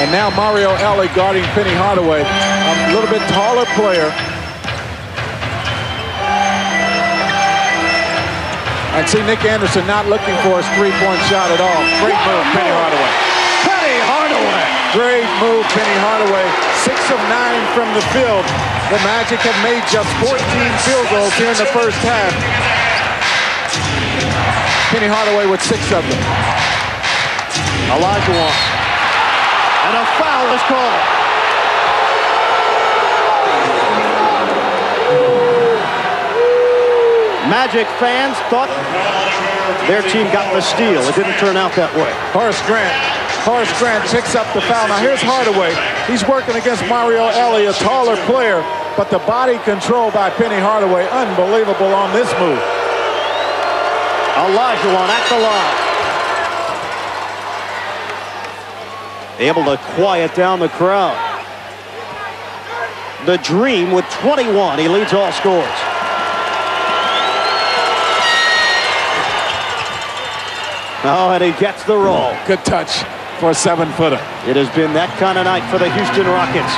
And now Mario Elie guarding Penny Hardaway, a little bit taller player. And see Nick Anderson not looking for his three-point shot at all. Great move, Penny Hardaway. Penny Hardaway. Great move, Penny Hardaway. 6 of 9 from the field. The Magic have made just 14 field goals here in the first half. Penny Hardaway with 6 of them. Olajuwon. And a foul is called. Magic fans thought their team got the steal. It didn't turn out that way. Horace Grant picks up the foul. Now here's Hardaway. He's working against Mario Elie, a taller player, but the body control by Penny Hardaway, unbelievable on this move. Olajuwon at the line. Able to quiet down the crowd. The Dream with 21. He leads all scores. Oh, and he gets the roll. Good touch for a 7-footer. It has been that kind of night for the Houston Rockets.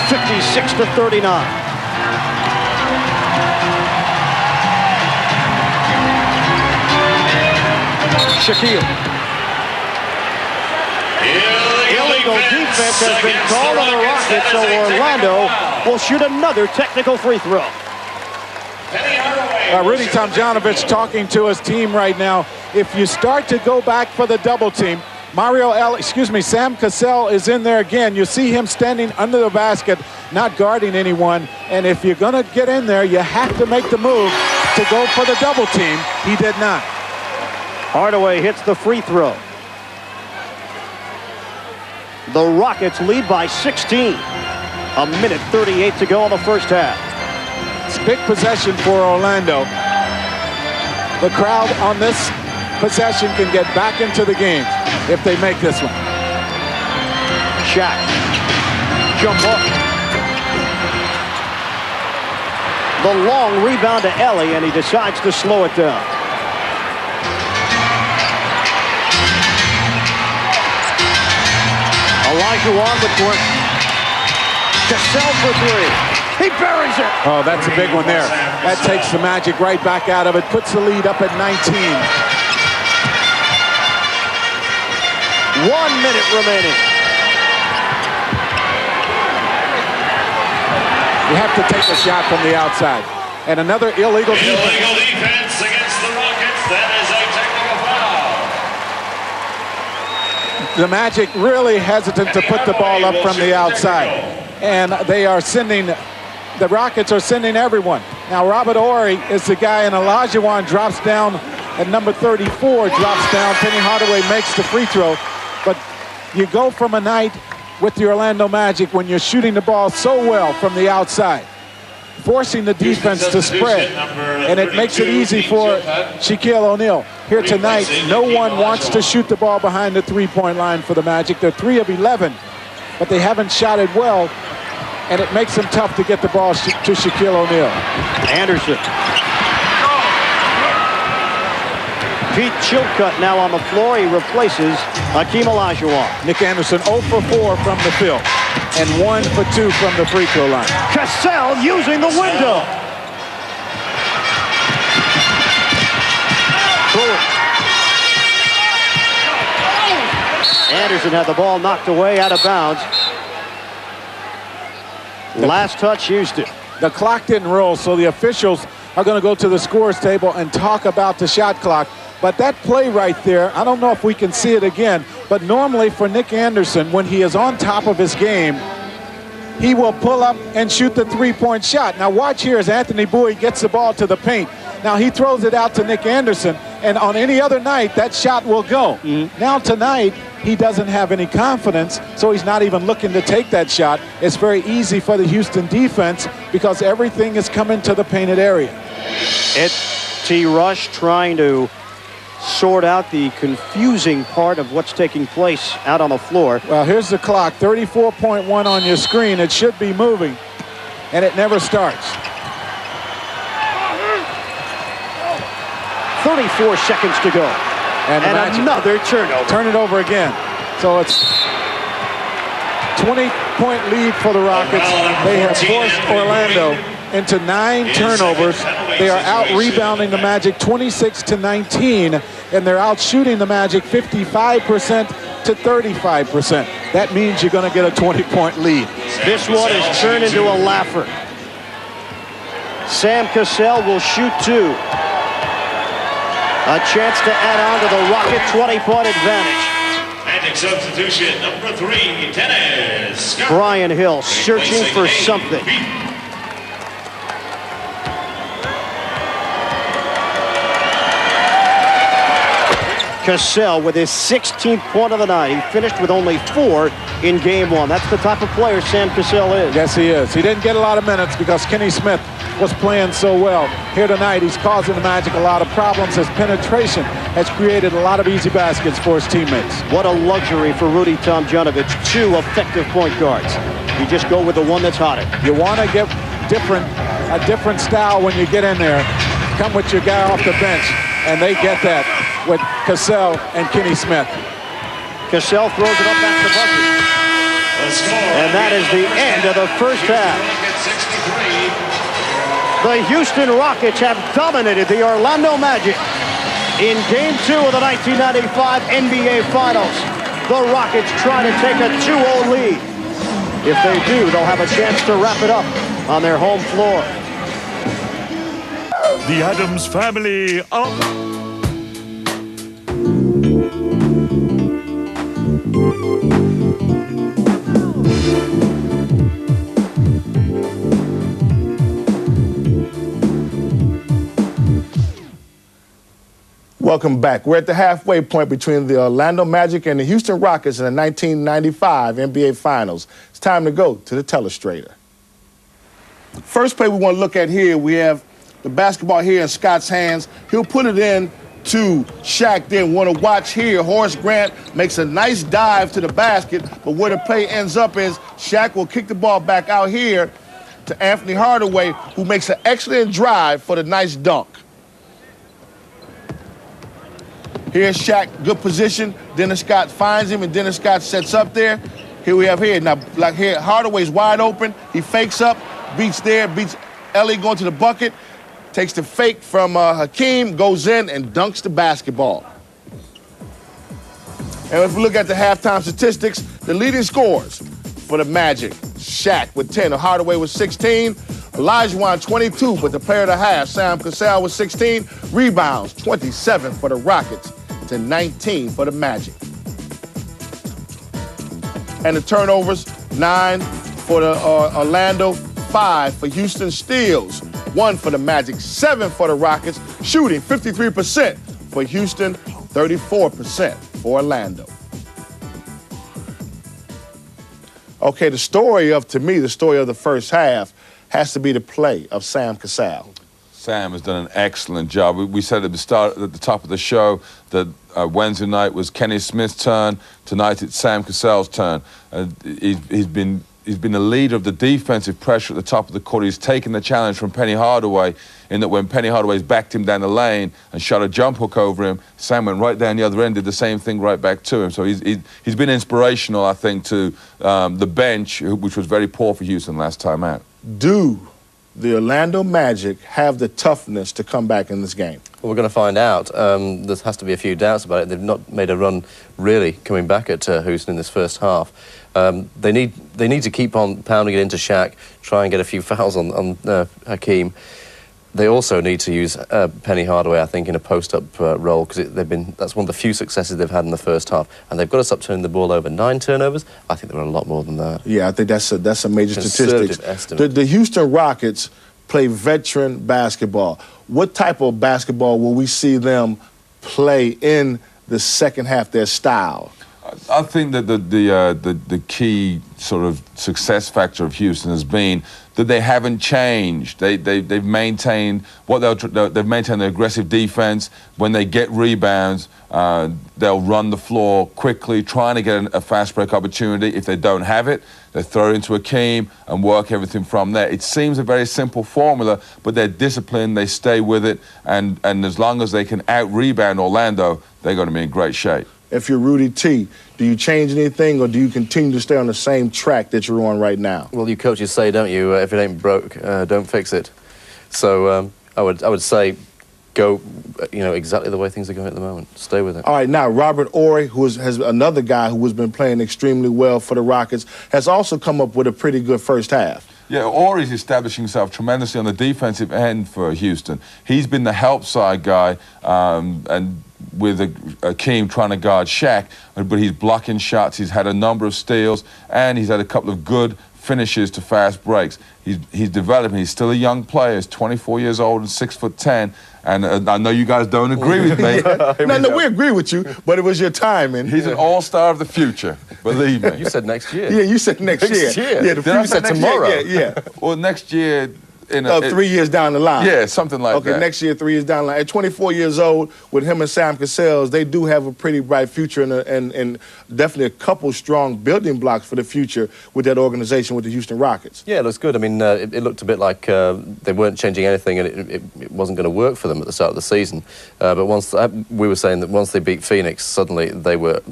56-39. Shaquille. Illegal defense has been called on the Rockets, so Orlando will shoot another technical free throw. Rudy Tomjanovich talking to his team right now. If you start to go back for the double team, Sam Cassell is in there again. You see him standing under the basket, not guarding anyone. And if you're going to get in there, you have to make the move to go for the double team. He did not. Hardaway hits the free throw. The Rockets lead by 16. A minute 38 to go in the first half. It's a big possession for Orlando. The crowd on this possession can get back into the game if they make this one. Shaq. Jump hook. The long rebound to Elie, and he decides to slow it down. Olajuwon with one. Cassell for 3. He buries it. Oh, that's a big one there. That takes the Magic right back out of it, puts the lead up at 19. 1 minute remaining. You have to take a shot from the outside. And another illegal defense. Illegal defense against the Rockets. That is a technical foul. The Magic really hesitant to put the ball up from the outside. And they are sending, the Rockets are sending everyone. Now Robert Horry is the guy, and Olajuwon drops down at number 34, drops down. Penny Hardaway makes the free throw. But you go from a night with the Orlando Magic when you're shooting the ball so well from the outside, forcing the defense to spread, and it makes it easy for Shaquille O'Neal. Here tonight, no one wants to shoot the ball behind the three-point line for the Magic. They're 3 of 11, but they haven't shot it well, and it makes them tough to get the ball to Shaquille O'Neal. Anderson. Pete Chilcutt now on the floor. He replaces Hakeem Olajuwon. Nick Anderson 0 for 4 from the field and 1 for 2 from the free throw line. Cassell using the window. Anderson had the ball knocked away out of bounds. Last touch, Houston. The clock didn't roll, so the officials are going to go to the scores table and talk about the shot clock. But that play right there, I don't know if we can see it again, but normally for Nick Anderson, when he is on top of his game, he will pull up and shoot the three-point shot. Now watch here as Anthony Bowie gets the ball to the paint. Now he throws it out to Nick Anderson, and on any other night, that shot will go. Now tonight, he doesn't have any confidence, so he's not even looking to take that shot. It's very easy for the Houston defense because everything is coming to the painted area. T. Rush trying to sort out the confusing part of what's taking place out on the floor. Well, here's the clock, 34.1 on your screen. It should be moving, and it never starts. 34 seconds to go. And another turnover. Turn it over again. So it's 20-point lead for the Rockets. They have forced Orlando into 9 turnovers. They are out rebounding the Magic 26-19, and they're out shooting the Magic 55% to 35%. That means you're going to get a 20-point lead. This one is turned into a laugher. Sam Cassell will shoot 2. A chance to add on to the Rocket 20-point advantage. Magic substitution number 3, Dennis. Brian Hill searching for something. Cassell with his 16th point of the night. He finished with only 4 in game 1. That's the type of player Sam Cassell is. Yes, he is. He didn't get a lot of minutes because Kenny Smith was playing so well. Here tonight, he's causing the Magic a lot of problems. His penetration has created a lot of easy baskets for his teammates. What a luxury for Rudy Tomjanovich. 2 effective point guards. You just go with the one that's hotter. You want to get a different style when you get in there. Come with your guy off the bench, and they get that with Cassell and Kenny Smith. Cassell throws it up back to bucket. And that is the end of the first half. The Houston Rockets have dominated the Orlando Magic in Game 2 of the 1995 NBA Finals. The Rockets try to take a 2-0 lead. If they do, they'll have a chance to wrap it up on their home floor. The Addams Family of... Welcome back. We're at the halfway point between the Orlando Magic and the Houston Rockets in the 1995 NBA Finals. It's time to go to the telestrator. First play we want to look at here, we have the basketball here in Scott's hands. He'll put it in to Shaq. Then want to watch here. Horace Grant makes a nice dive to the basket, but where the play ends up is Shaq will kick the ball back out here to Anthony Hardaway, who makes an excellent drive for the nice dunk. Here's Shaq, good position. Dennis Scott finds him, and Dennis Scott sets up there. Here we have here. Now, like here, Hardaway's wide open. He fakes up, beats Ellie going to the bucket, takes the fake from Hakeem, goes in and dunks the basketball. And if we look at the halftime statistics, the leading scorers for the Magic, Shaq with 10, Hardaway with 16, Olajuwon 22, but the player of the half, Sam Cassell with 16, rebounds 27 for the Rockets to 19 for the Magic. And the turnovers, 9 for the Orlando, 5 for Houston, steals 1 for the Magic, 7 for the Rockets, shooting 53% for Houston, 34% for Orlando. Okay, the story of the first half has to be the play of Sam Cassell. Sam has done an excellent job. We said at the top of the show that Wednesday night was Kenny Smith's turn. Tonight it's Sam Cassell's turn. He's been the leader of the defensive pressure at the top of the court. He's taken the challenge from Penny Hardaway in that when Penny Hardaway's backed him down the lane and shot a jump hook over him, Sam went right down the other end, did the same thing right back to him. So he's been inspirational, I think, to the bench, which was very poor for Houston last time out. Do the Orlando Magic have the toughness to come back in this game? Well, we're going to find out. There has to be a few doubts about it. They've not made a run, really, coming back at Houston in this first half. They need to keep on pounding it into Shaq, try and get a few fouls on Hakeem. They also need to use Penny Hardaway, I think, in a post-up role, because that's one of the few successes they've had in the first half. And they've got to stop turning the ball over. 9 turnovers? I think there are a lot more than that. Yeah, I think that's a major statistic. Estimate. The Houston Rockets play veteran basketball. What type of basketball will we see them play in the second half, their style? I think that the key sort of success factor of Houston has been that they haven't changed. They've maintained they've maintained their aggressive defense. When they get rebounds, they'll run the floor quickly, trying to get a fast break opportunity. If they don't have it, they throw it into Hakeem and work everything from there. It seems a very simple formula, but they're disciplined. They stay with it, and as long as they can out-rebound Orlando, they're going to be in great shape. If you're Rudy T, do you change anything, or do you continue to stay on the same track that you're on right now? Well, you coaches say, don't you, if it ain't broke, don't fix it. So I would say go, exactly the way things are going at the moment. Stay with it. All right, now Robert Horry, has another guy who has been playing extremely well for the Rockets, has also come up with a pretty good first half. Yeah, Horry's establishing himself tremendously on the defensive end for Houston. He's been the help side guy, and with Hakeem trying to guard Shaq, but he's blocking shots. He's had a number of steals, and he's had a couple of good finishes to fast breaks. He's developing. He's still a young player. He's 24 years old and 6'10", and I know you guys don't agree with me. No, we agree with you, but it was your timing. He's an all-star of the future, believe me. You said next year. Yeah, you said next year. Yeah, the future said tomorrow. Yeah. Well, next year... 3 years down the line. Yeah, something like that. Okay, next year, 3 years down the line. At 24 years old, with him and Sam Cassell, they do have a pretty bright future and definitely a couple strong building blocks for the future with that organization, with the Houston Rockets. Yeah, it looks good. I mean, it looked a bit like they weren't changing anything, and it wasn't going to work for them at the start of the season. But once we were saying that once they beat Phoenix, suddenly they were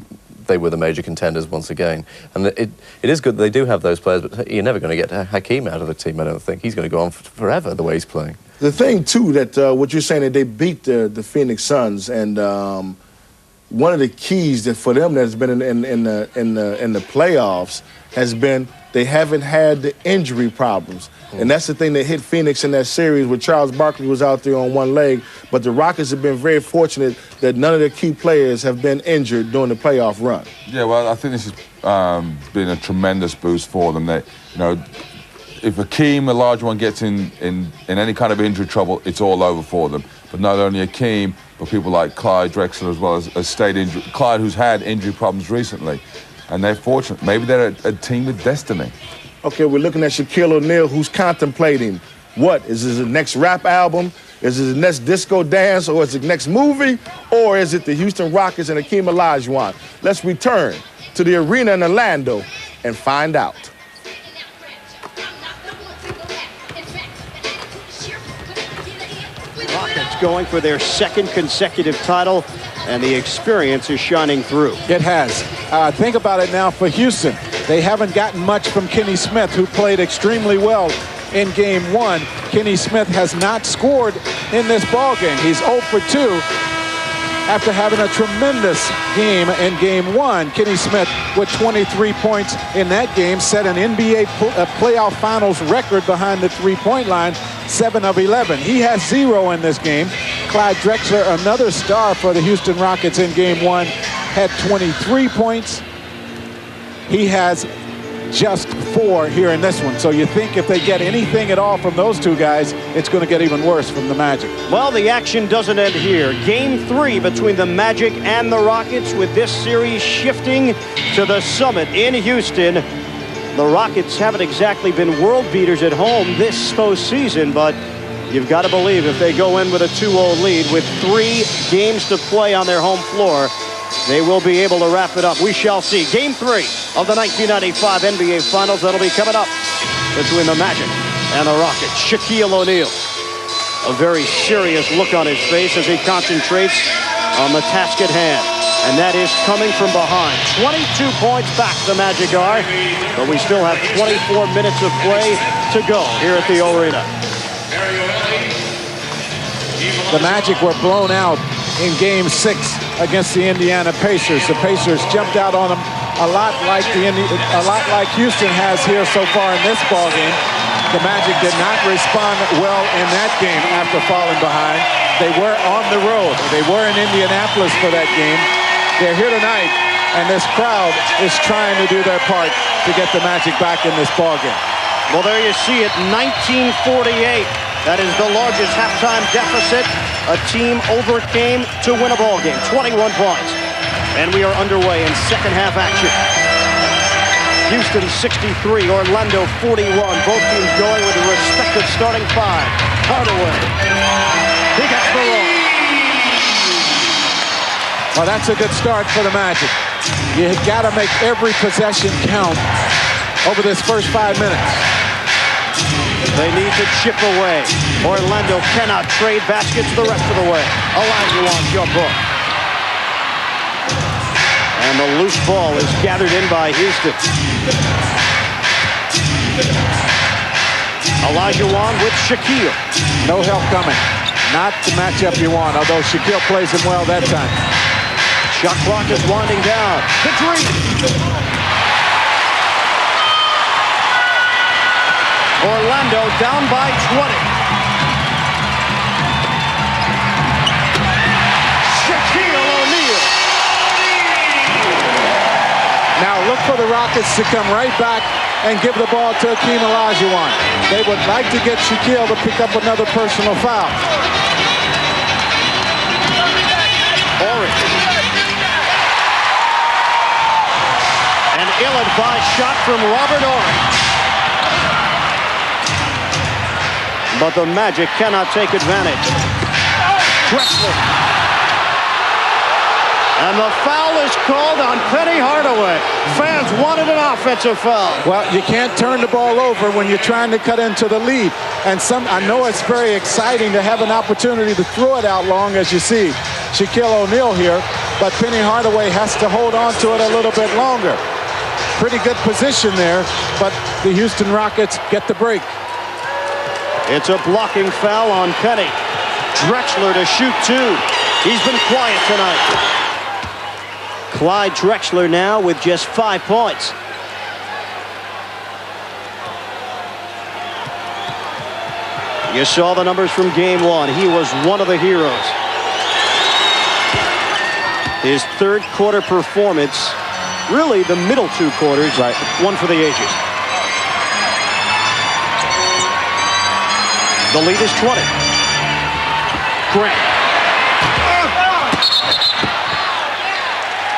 the major contenders once again. And it is good that they do have those players, but you're never going to get Hakeem out of the team, I don't think. He's going to go on forever the way he's playing. The thing, too, that what you're saying, that they beat the Phoenix Suns, and one of the keys that for them that's been in the playoffs has been they haven't had the injury problems. And that's the thing that hit Phoenix in that series where Charles Barkley was out there on one leg. But the Rockets have been very fortunate that none of their key players have been injured during the playoff run. Yeah, well, I think this has been a tremendous boost for them. That, if Hakeem, a large one, gets in any kind of injury trouble, it's all over for them. But not only Hakeem, but people like Clyde Drexler as well as state injury. Clyde, who's had injury problems recently. And they're fortunate. Maybe they're a team with destiny. Okay, we're looking at Shaquille O'Neal, who's contemplating what? Is this the next rap album? Is it the next disco dance? Or is it the next movie? Or is it the Houston Rockets and Hakeem Olajuwon? Let's return to the arena in Orlando and find out. Rockets going for their second consecutive title, and the experience is shining through. It has. Think about it now for Houston. They haven't gotten much from Kenny Smith, who played extremely well in Game 1. Kenny Smith has not scored in this ballgame. He's 0 for 2 after having a tremendous game in Game 1. Kenny Smith, with 23 points in that game, set an NBA playoff finals record behind the three-point line, 7 of 11. He has 0 in this game. Clyde Drexler, another star for the Houston Rockets in Game 1, had 23 points. He has just 4 here in this one. So you think if they get anything at all from those two guys, it's going to get even worse from the Magic. Well, the action doesn't end here. Game 3 between the Magic and the Rockets, with this series shifting to the Summit in Houston. The Rockets haven't exactly been world beaters at home this postseason, but you've got to believe if they go in with a 2-0 lead with 3 games to play on their home floor, they will be able to wrap it up. We shall see. Game 3 of the 1995 NBA Finals. That'll be coming up between the Magic and the Rockets. Shaquille O'Neal, a very serious look on his face as he concentrates on the task at hand. And that is coming from behind. 22 points back the Magic are, but we still have 24 minutes of play to go here at the Arena. the Magic were blown out in Game 6 against the Indiana Pacers. The Pacers jumped out on them a lot like Houston has here so far in this ball game. The Magic did not respond well in that game after falling behind. They were on the road. They were in Indianapolis for that game. They're here tonight, and this crowd is trying to do their part to get the Magic back in this ball game. Well, there you see it, 1948. That is the largest halftime deficit a team overcame to win a ball game, 21 points. And we are underway in second half action. Houston 63, Orlando 41. Both teams going with their respective starting five. Hardaway. He gets the roll. Well, that's a good start for the Magic. You got to make every possession count over this first 5 minutes. They need to chip away. Orlando cannot trade baskets the rest of the way. Olajuwon jump hook. And the loose ball is gathered in by Houston. Olajuwon with Shaquille. No help coming. Not the matchup you want, although Shaquille plays him well that time. Shot clock is winding down. The three. Orlando down by 20. Shaquille O'Neal. Now look for the Rockets to come right back and give the ball to Hakeem Olajuwon. They would like to get Shaquille to pick up another personal foul. Orange. An ill-advised shot from Robert Orange. But the Magic cannot take advantage. Drexler. And the foul is called on Penny Hardaway. Fans wanted an offensive foul. Well, you can't turn the ball over when you're trying to cut into the lead. And I know it's very exciting to have an opportunity to throw it out long, as you see Shaquille O'Neal here, but Penny Hardaway has to hold on to it a little bit longer. Pretty good position there, but the Houston Rockets get the break. It's a blocking foul on Penny. Drexler to shoot two. He's been quiet tonight. Clyde Drexler now with just 5 points. You saw the numbers from game one. He was one of the heroes. His third quarter performance, really the middle two quarters, right, one for the ages. The lead is 20. Grant.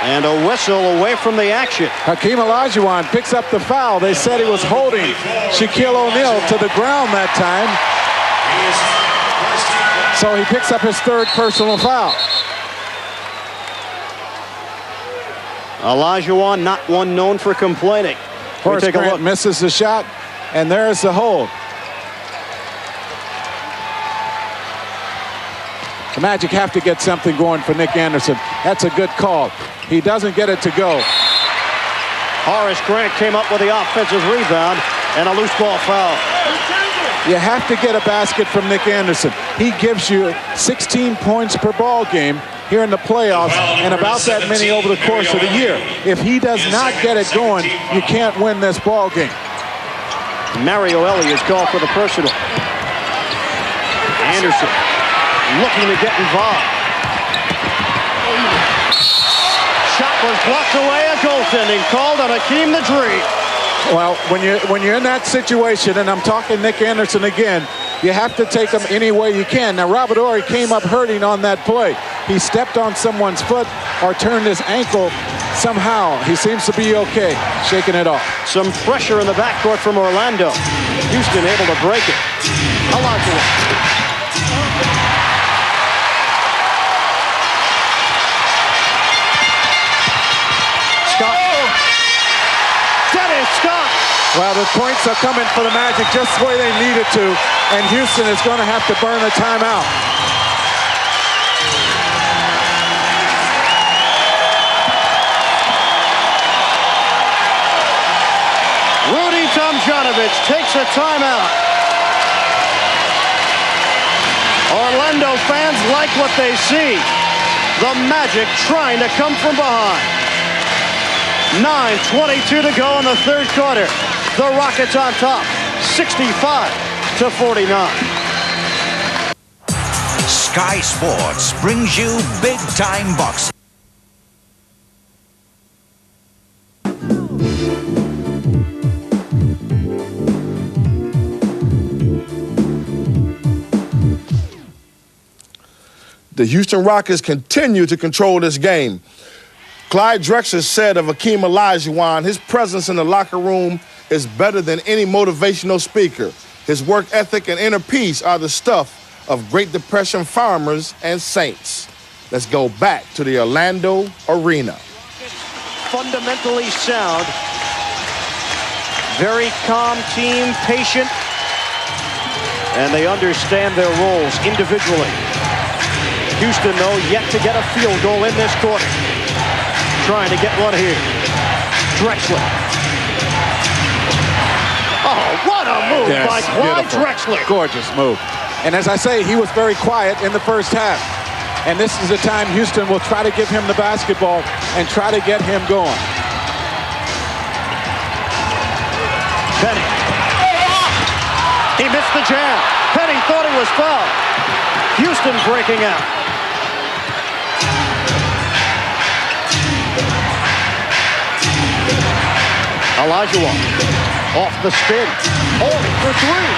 And a whistle away from the action. Hakeem Olajuwon picks up the foul. They said he was holding Shaquille O'Neal to the ground that time. So he picks up his third personal foul. Olajuwon, not one known for complaining. Horace Take a Grant look. misses the shot, and there's the hold. The Magic have to get something going for Nick Anderson. That's a good call. He doesn't get it to go. Horace Grant came up with the offensive rebound and a loose ball foul. You have to get a basket from Nick Anderson. He gives you 16 points per ball game here in the playoffs and about that many over the course of the year. If he does not get it going, you can't win this ball game. Mario Elie is called for the personal. Anderson looking to get involved. Shot was blocked away, a goaltending called on Hakeem the Dream. Well, when you're in that situation, and I'm talking Nick Anderson again, you have to take him any way you can. Now, Robert Horry came up hurting on that play. He stepped on someone's foot or turned his ankle somehow. He seems to be okay, shaking it off. Some pressure in the backcourt from Orlando. Houston able to break it. Olajuwon. Scott. Well, the points are coming for the Magic just the way they needed to, and Houston is going to have to burn a timeout. Rudy Tomjanovich takes a timeout. Orlando fans like what they see. The Magic trying to come from behind. 9:22 to go in the third quarter. The Rockets on top, 65-49. Sky Sports brings you Big Time Boxing. The Houston Rockets continue to control this game. Clyde Drexler said of Akeem Olajuwon, his presence in the locker room is better than any motivational speaker. His work ethic and inner peace are the stuff of Great Depression farmers and saints. Let's go back to the Orlando Arena. Fundamentally sound. Very calm team, patient. And they understand their roles individually. Houston, though, yet to get a field goal in this quarter. Trying to get one here. Drexler. Oh, what a move by Clyde Drexler. Gorgeous move. And as I say, he was very quiet in the first half. And this is the time Houston will try to give him the basketball and try to get him going. Penny. He missed the jam. Penny thought he was fouled. Houston breaking out. Olajuwon off the spin. Oh, for three.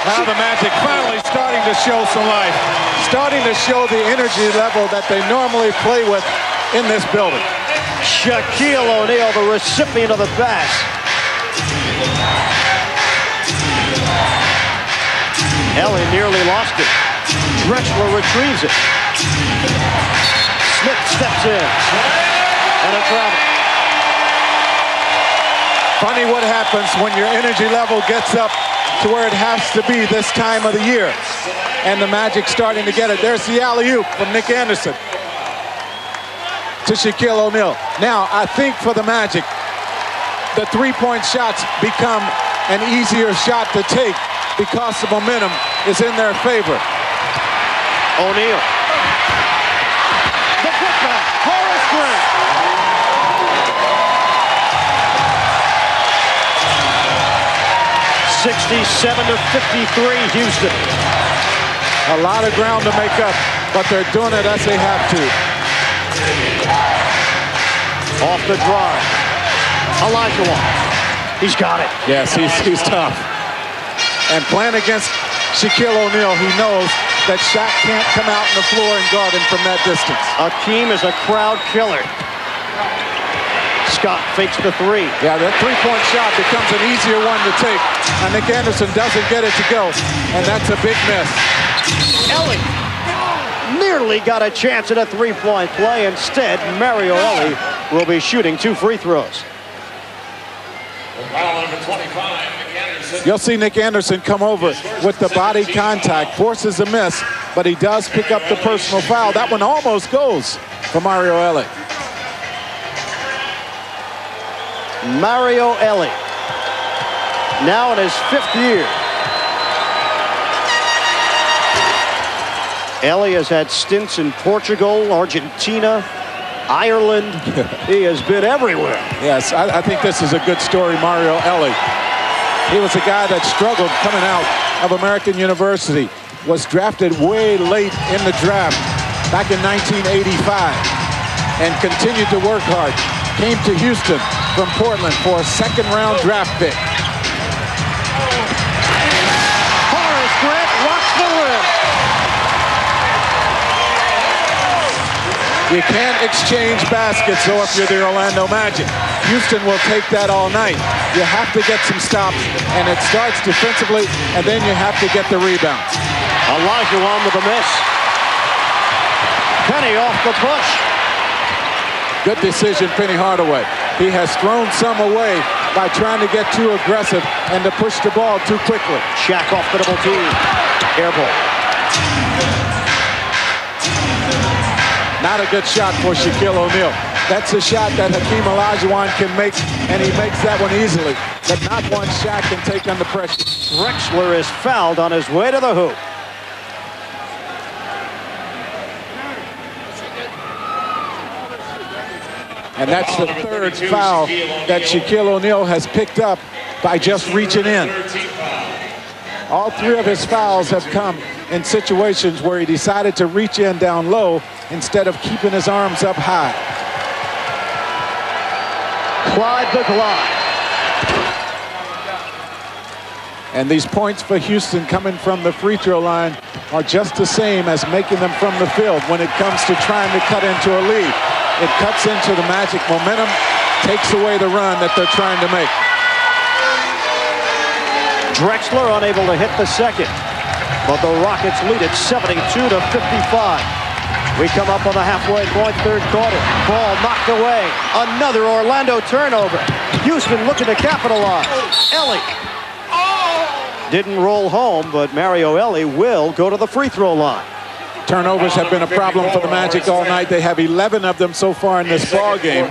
Now the Magic finally starting to show some life. Starting to show the energy level that they normally play with in this building. Shaquille O'Neal, the recipient of the pass. Ellie nearly lost it. Drexler retrieves it. Smith steps in. And a travel. Funny what happens when your energy level gets up to where it has to be this time of the year. And the Magic starting to get it. There's the alley-oop from Nick Anderson to Shaquille O'Neal. Now, I think for the Magic, the three-point shots become an easier shot to take because the momentum is in their favor. O'Neal. The putback. Horace Grant. (67-53) Houston. A lot of ground to make up, but they're doing it as they have to. Off the drive. Olajuwon. He's got it. Yes, he's tough. And playing against Shaquille O'Neal, he knows that Shaq can't come out on the floor and guard him from that distance. Akeem is a crowd killer. Scott fakes the three. Yeah, that three-point shot becomes an easier one to take. And Nick Anderson doesn't get it to go, and that's a big miss. Ellie nearly got a chance at a three-point play. Instead, Mario Ellie will be shooting 2 free throws. Foul number 25, Nick Anderson. You'll see Nick Anderson come over with the body contact, forces a miss, but he does pick up the personal foul. That one almost goes for Mario Ellie. Mario Ellie, now in his 5th year. Ellie has had stints in Portugal, Argentina, Ireland. He has been everywhere. Yes, I think this is a good story, Mario Ellie. He was a guy that struggled coming out of American University, was drafted way late in the draft back in 1985, and continued to work hard. Came to Houston from Portland for a 2nd-round draft pick. Horace Grant rocks the rim. You can't exchange baskets, though, if you're the Orlando Magic. Houston will take that all night. You have to get some stops, and it starts defensively, and then you have to get the rebounds. Olajuwon with a miss. Penny off the push. Good decision, Penny Hardaway. He has thrown some away by trying to get too aggressive and to push the ball too quickly. Shaq off the double team. Air ball. Not a good shot for Shaquille O'Neal. That's a shot that Hakeem Olajuwon can make, and he makes that one easily. But not one shot can take under pressure. Drexler is fouled on his way to the hoop. And that's the third foul that Shaquille O'Neal has picked up by just reaching in. All three of his fouls have come in situations where he decided to reach in down low instead of keeping his arms up high. Clyde the Glide. And these points for Houston coming from the free throw line are just the same as making them from the field when it comes to trying to cut into a lead. It cuts into the Magic momentum, takes away the run that they're trying to make. Drexler unable to hit the second, but the Rockets lead it 72-55. We come up on the halfway point, third quarter. Ball knocked away. Another Orlando turnover. Houston looking to capitalize. Ellie didn't roll home, but Mario Ellie will go to the free throw line. Turnovers have been a problem for the Magic all night. They have 11 of them so far in this ball game.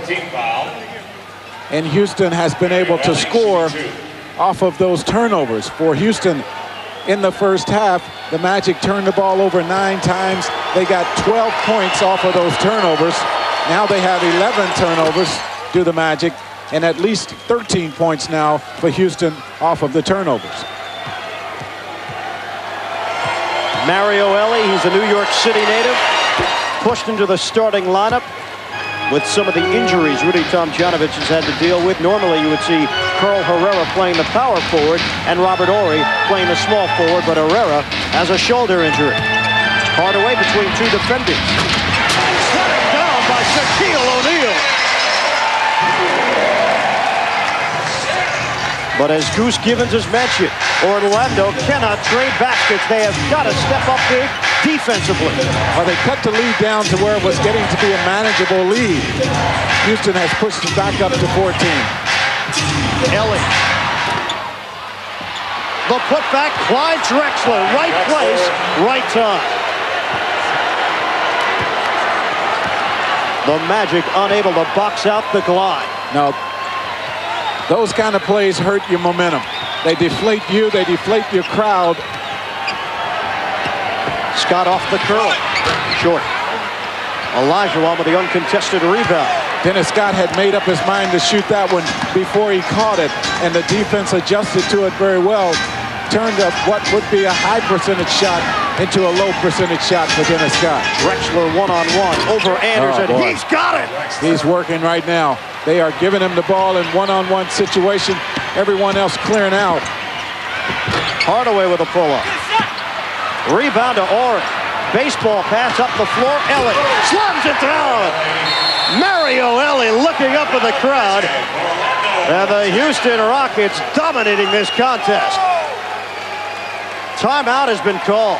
And Houston has been able to score off of those turnovers. For Houston in the first half, the Magic turned the ball over 9 times. They got 12 points off of those turnovers. Now they have 11 turnovers to the Magic and at least 13 points now for Houston off of the turnovers. Mario Ellie, he's a New York City native, pushed into the starting lineup with some of the injuries Rudy Tomjanovich has had to deal with. Normally you would see Carl Herrera playing the power forward and Robert Horry playing the small forward, but Herrera has a shoulder injury. Hardaway between two defenders. Shut down by Shaquille O'Neal. But as Goose Gibbons has mentioned, Orlando cannot trade baskets. They have got to step up big defensively. Well, they cut the lead down to where it was getting to be a manageable lead. Houston has pushed it back up to 14. Ellie. The putback, Clyde Drexler. Right place, right time. The Magic unable to box out the Glide. Now, those kind of plays hurt your momentum. They deflate you, they deflate your crowd. Scott off the curl. Short. Olajuwon with the uncontested rebound. Dennis Scott had made up his mind to shoot that one before he caught it, and the defense adjusted to it very well. Turned up what would be a high percentage shot into a low percentage shot for Dennis Scott. Drexler one-on-one over Anderson. Oh, he's got it! He's working right now. They are giving him the ball in one-on-one situation. Everyone else clearing out. Hardaway with a pull-up. Rebound to Horry. Baseball pass up the floor. Ellie slams it down. Mario Ellie looking up at the crowd. And the Houston Rockets dominating this contest. Timeout has been called.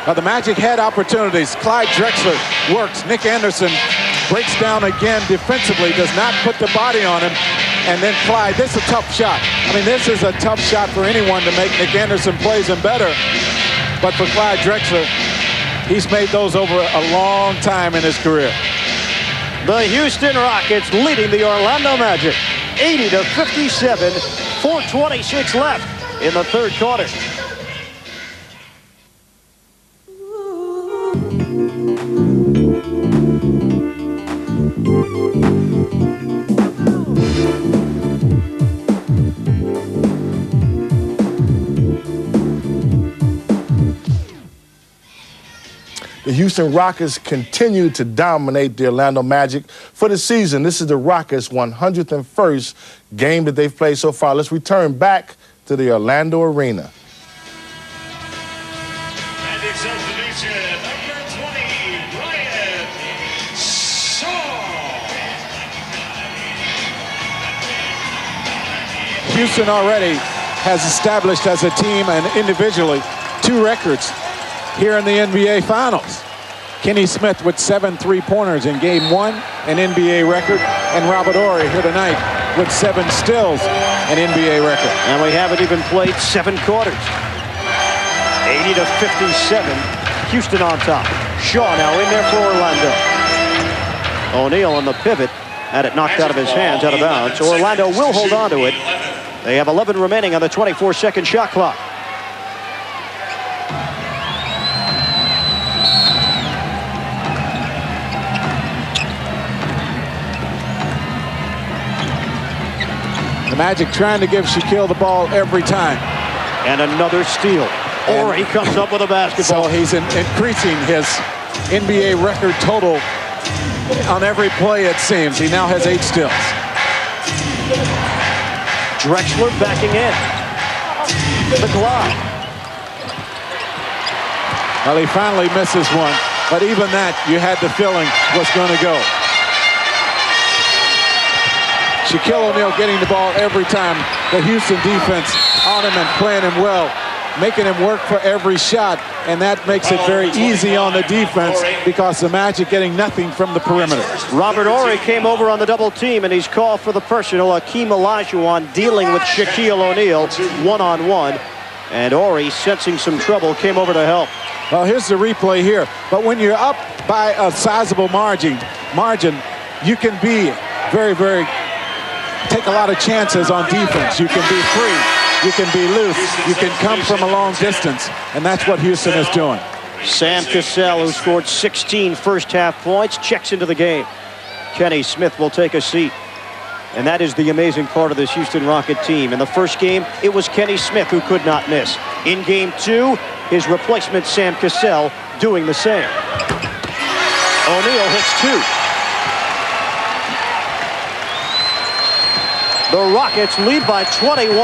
Now the Magic had opportunities. Clyde Drexler works. Nick Anderson breaks down again defensively, does not put the body on him. And then Clyde, this is a tough shot. I mean, this is a tough shot for anyone to make. Nick Anderson plays him better. But for Clyde Drexler, he's made those over a long time in his career. The Houston Rockets leading the Orlando Magic 80-57, 4:26 left in the third quarter. The Houston Rockets continue to dominate the Orlando Magic for the season. This is the Rockets' 101st game that they've played so far. Let's return back to the Orlando Arena. And it's substitution number 20, Brian Shaw. Houston already has established as a team and individually 2 records here in the NBA Finals. Kenny Smith with 7 3-pointers in Game 1, an NBA record, and Robert Horry here tonight with 7 steals, an NBA record. And we haven't even played 7 quarters. 80-57, Houston on top. Shaw now in there for Orlando. O'Neal on the pivot had it knocked out of his hands, out of bounds. Orlando will hold on to it. They have 11 remaining on the 24-second shot clock. The Magic trying to give Shaquille the ball every time. And another steal. Or he comes up with a basketball. So he's increasing his NBA record total on every play, it seems. He now has 8 steals. Drexler backing in. The glide. Well, he finally misses one, but even that, you had the feeling was going to go. Shaquille O'Neal getting the ball every time. The Houston defense on him and playing him well, making him work for every shot, and that makes it very easy on the defense because the Magic getting nothing from the perimeter. Robert Horry came over on the double team, and he's called for the personal. Hakeem Olajuwon dealing with Shaquille O'Neal one-on-one, and Horry, sensing some trouble, came over to help. Well, here's the replay here. But when you're up by a sizable margin, you can be take a lot of chances on defense. You can be free. You can be loose. You can come from a long distance. And that's what Houston is doing. Sam Cassell, who scored 16 first-half points, checks into the game. Kenny Smith will take a seat. And that is the amazing part of this Houston Rocket team. In the first game, it was Kenny Smith who could not miss. In game 2, his replacement, Sam Cassell, doing the same. O'Neal hits 2. The Rockets lead by 21.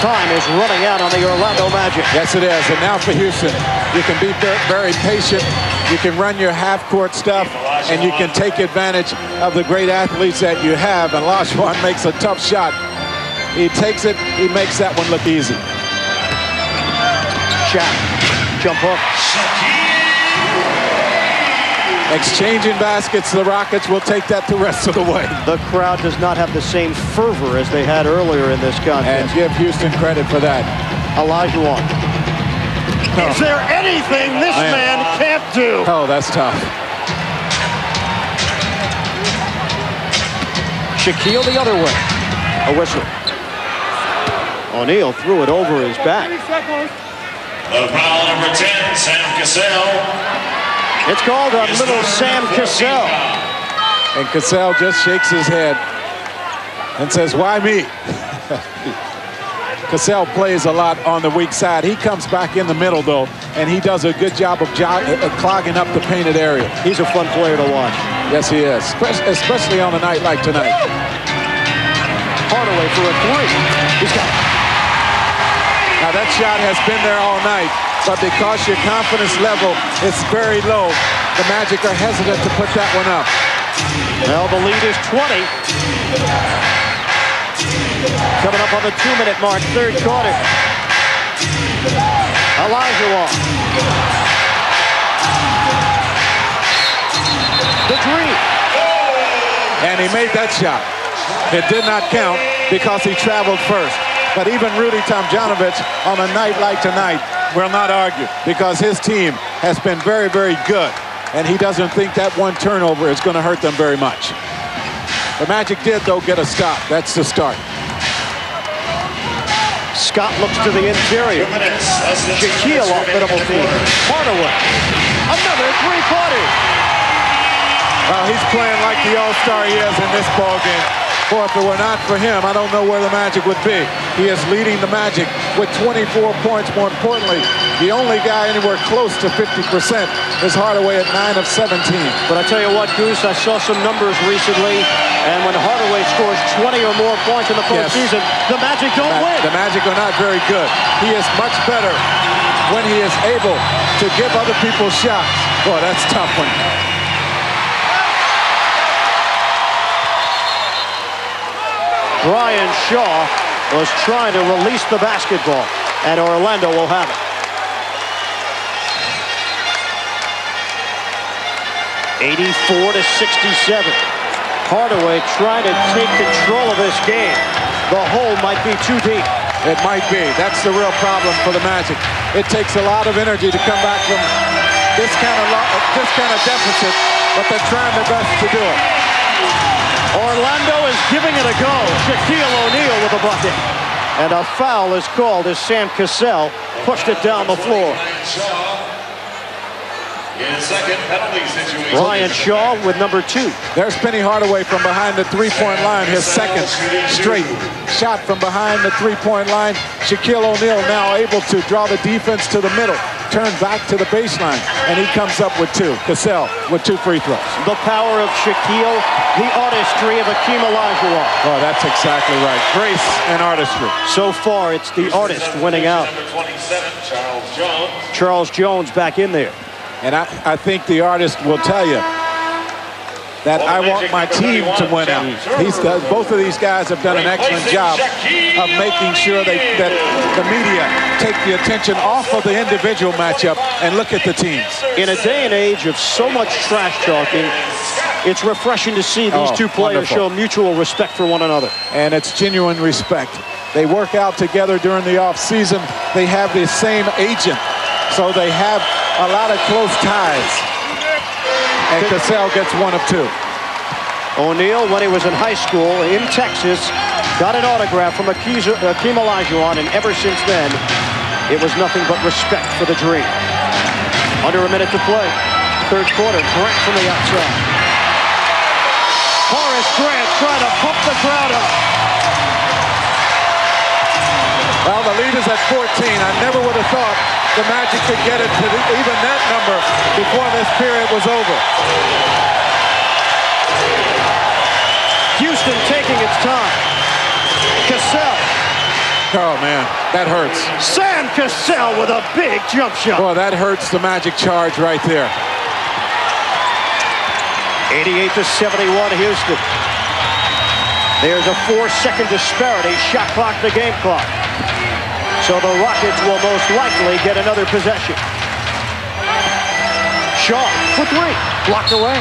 Time is running out on the Orlando Magic. Yes, it is. And now for Houston, you can be very patient. You can run your half-court stuff, and you can take advantage of the great athletes that you have. And Olajuwon makes a tough shot. He takes it. He makes that one look easy. Shaq, jump hook. Exchanging baskets, the Rockets will take that the rest of the way. The crowd does not have the same fervor as they had earlier in this contest. And give Houston credit for that. Olajuwon. Is there anything this man can't do? Oh, that's tough. Shaquille the other way. A whistle. O'Neal threw it over his back. The foul number 10, Sam Cassell. It's called on little Sam Cassell. And Cassell just shakes his head and says, why me? Cassell plays a lot on the weak side. He comes back in the middle, though, and he does a good job of clogging up the painted area. He's a fun player to watch. Yes, he is, especially on a night like tonight. Hardaway for a 3. He's got it. Now, that shot has been there all night, but because your confidence level is very low, the Magic are hesitant to put that one up. Well, the lead is 20. Coming up on the 2-minute mark, third quarter. Olajuwon. The dream. And he made that shot. It did not count because he traveled first. But even Rudy Tomjanovich on a night like tonight will not argue because his team has been very, very good. And he doesn't think that one turnover is going to hurt them very much. The Magic did, though, get a stop. That's the start. Scott looks to the interior. Shaquille off the double team. Hardaway. Another three-pointer. Well, he's playing like the all-star he is in this ballgame. Boy, if it were not for him, I don't know where the Magic would be. He is leading the Magic with 24 points. More importantly, the only guy anywhere close to 50% is Hardaway at 9 of 17. But I tell you what, Goose, I saw some numbers recently, and when Hardaway scores 20 or more points in the postseason, the Magic don't win. The Magic are not very good. He is much better when he is able to give other people shots. Boy, that's a tough one. Brian Shaw was trying to release the basketball, and Orlando will have it. 84-67. Hardaway trying to take control of this game. The hole might be too deep. It might be. That's the real problem for the Magic. It takes a lot of energy to come back from this kind of deficit but they're trying their best to do it. Orlando is giving it a go. Shaquille O'Neal with a bucket. And a foul is called as Sam Cassell pushed it down the floor. In second penalty situation. Ryan Shaw with number 2. There's Penny Hardaway from behind the three-point line, his second straight shot from behind the three-point line. Shaquille O'Neal now able to draw the defense to the middle, turn back to the baseline, and he comes up with 2. Cassell with 2 free throws. The power of Shaquille, the artistry of Akeem Olajuwon. Oh, that's exactly right. Grace and artistry. So far, it's the artist winning out. Number 27, Charles Jones. Charles Jones back in there. And I think the artist will tell you that I want my team to win out. Both of these guys have done an excellent job of making sure that the media take the attention off of the individual matchup and look at the teams. In a day and age of so much trash talking, it's refreshing to see these two players show mutual respect for one another. And it's genuine respect. They work out together during the off-season. They have the same agent, so they have a lot of close ties. And Cassell gets 1 of 2. O'Neal, when he was in high school in Texas, got an autograph from Akeem Olajuwon, and ever since then, it was nothing but respect for the Dream. Under a minute to play. Third quarter, Grant from the outside. Horace Grant trying to pump the crowd up. Well, the lead is at 14. I never would have thought the Magic could get it to even that number before this period was over. Houston taking its time. Cassell. Oh, man, that hurts. Sam Cassell with a big jump shot. Boy, that hurts the Magic charge right there. 88-71 Houston. There's a 4-second disparity, shot clock to game clock. So the Rockets will most likely get another possession. Shaw for 3, blocked away.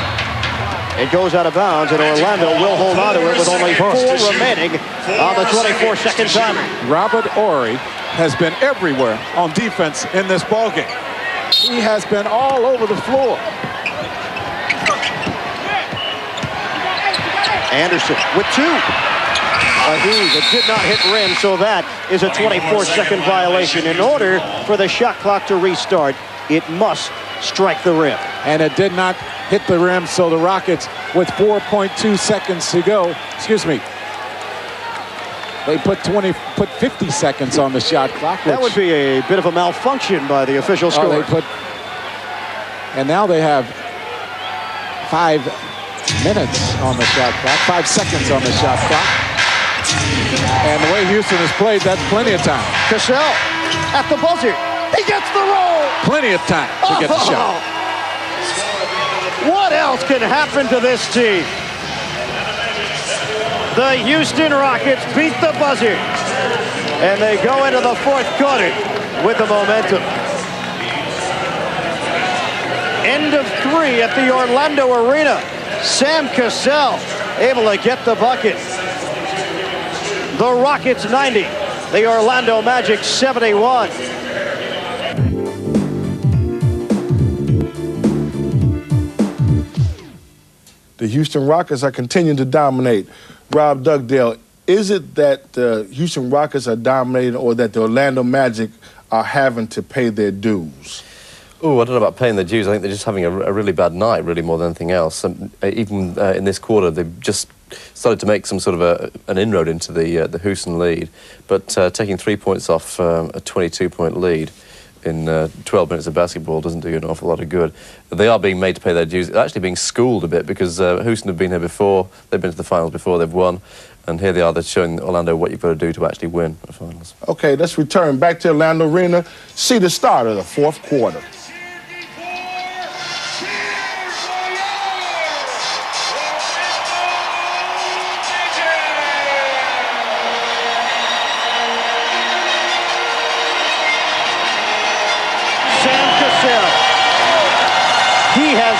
It goes out of bounds, and Orlando will hold on to it with only 4 remaining on the 24-second timer. Robert Horry has been everywhere on defense in this ballgame. He has been all over the floor. Anderson with 2. It did not hit rim, so that is a 24-second violation. In order for the shot clock to restart, it must strike the rim. And it did not hit the rim, so the Rockets, with 4.2 seconds to go, they put 50 seconds on the shot clock. That would be a bit of a malfunction by the official score. And now they have 5 minutes on the shot clock, 5 seconds on the shot clock. And the way Houston has played, that's plenty of time. Cassell at the buzzer. He gets the roll. Plenty of time to get the shot. What else can happen to this team? The Houston Rockets beat the buzzer. And they go into the 4th quarter with the momentum. End of 3 at the Orlando Arena. Sam Cassell able to get the bucket. The Rockets 90, the Orlando Magic 71. The Houston Rockets are continuing to dominate. Rob Dugdale, is it that the Houston Rockets are dominating, or that the Orlando Magic are having to pay their dues? Oh, I don't know about paying their dues. I think they're just having a really bad night, really, more than anything else. And even in this quarter, they've just started to make some sort of an inroad into the Houston lead. But taking 3 points off a 22-point lead in 12 minutes of basketball doesn't do you an awful lot of good. They are being made to pay their dues. They're actually being schooled a bit, because Houston have been here before. They've been to the finals before. They've won. And here they are. They're showing Orlando what you've got to do to actually win the finals. Okay, let's return back to Orlando Arena. See the start of the 4th quarter.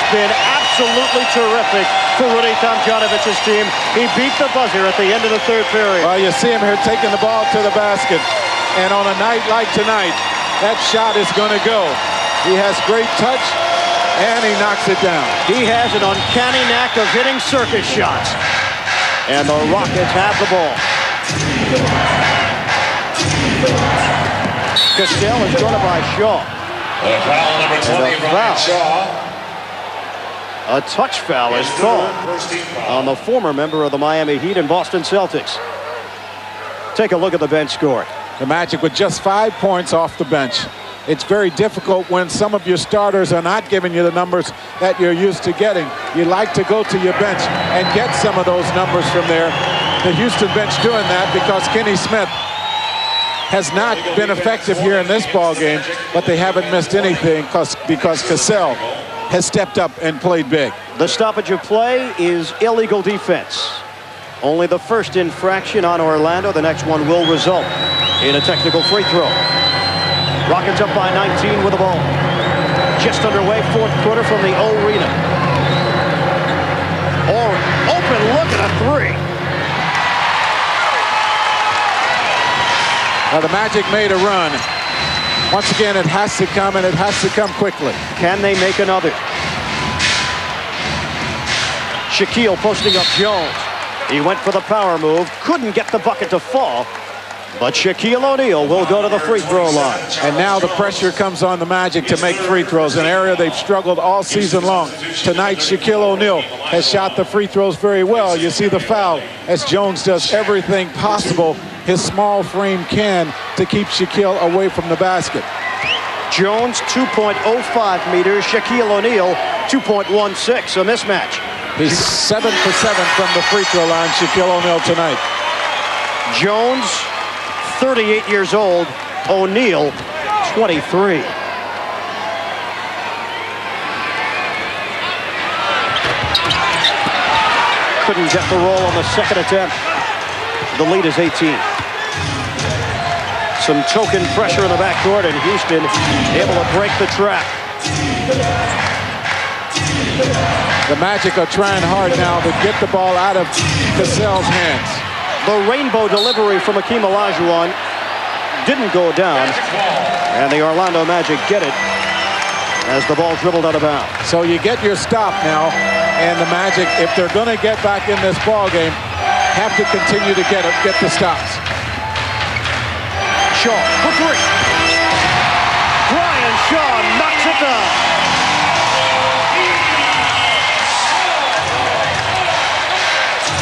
Been absolutely terrific for Rudy Tomjanovich's team. He beat the buzzer at the end of the 3rd period. Well, you see him here taking the ball to the basket. And on a night like tonight, that shot is going to go. He has great touch, And he knocks it down. He has an uncanny knack of hitting circus shots. And the Rockets have the ball. Cassell is going to by Shaw. Foul number 20 from Shaw. A touch foul is called on the former member of the Miami Heat and Boston Celtics. Take a look at the bench score. The Magic with just 5 points off the bench. It's very difficult when some of your starters are not giving you the numbers that you're used to getting. You like to go to your bench and get some of those numbers from there. The Houston bench doing that because Kenny Smith has not been effective here in this ball game, but they haven't missed anything because Cassell has stepped up and played big. The stoppage of play is illegal defense. Only the first infraction on Orlando. The next one will result in a technical free throw. Rockets up by 19 with the ball. Just underway, fourth quarter from the O-Arena. Open look at a three. Now the Magic made a run. Once again, it has to come, and it has to come quickly. Can they make another? Shaquille posting up Jones. He went for the power move. Couldn't get the bucket to fall. But Shaquille O'Neal will go to the free throw line. And now the pressure comes on the Magic to make free throws, an area they've struggled all season long. Tonight, Shaquille O'Neal has shot the free throws very well. You see the foul as Jones does everything possible his small frame can to keep Shaquille away from the basket. Jones, 2.05 meters. Shaquille O'Neal, 2.16, a mismatch. He's 7 for 7 from the free throw line, Shaquille O'Neal tonight. Jones, 38 years old. O'Neal, 23. Couldn't get the roll on the second attempt. The lead is 18. Some token pressure in the backcourt, and Houston able to break the trap. The Magic are trying hard now to get the ball out of Cassell's hands. The rainbow delivery from Hakeem Olajuwon didn't go down, and the Orlando Magic get it as the ball dribbled out of bounds. So you get your stop now, and the Magic, if they're going to get back in this ball game, have to continue to get the stops. Shaw for three. Brian Shaw knocks it down.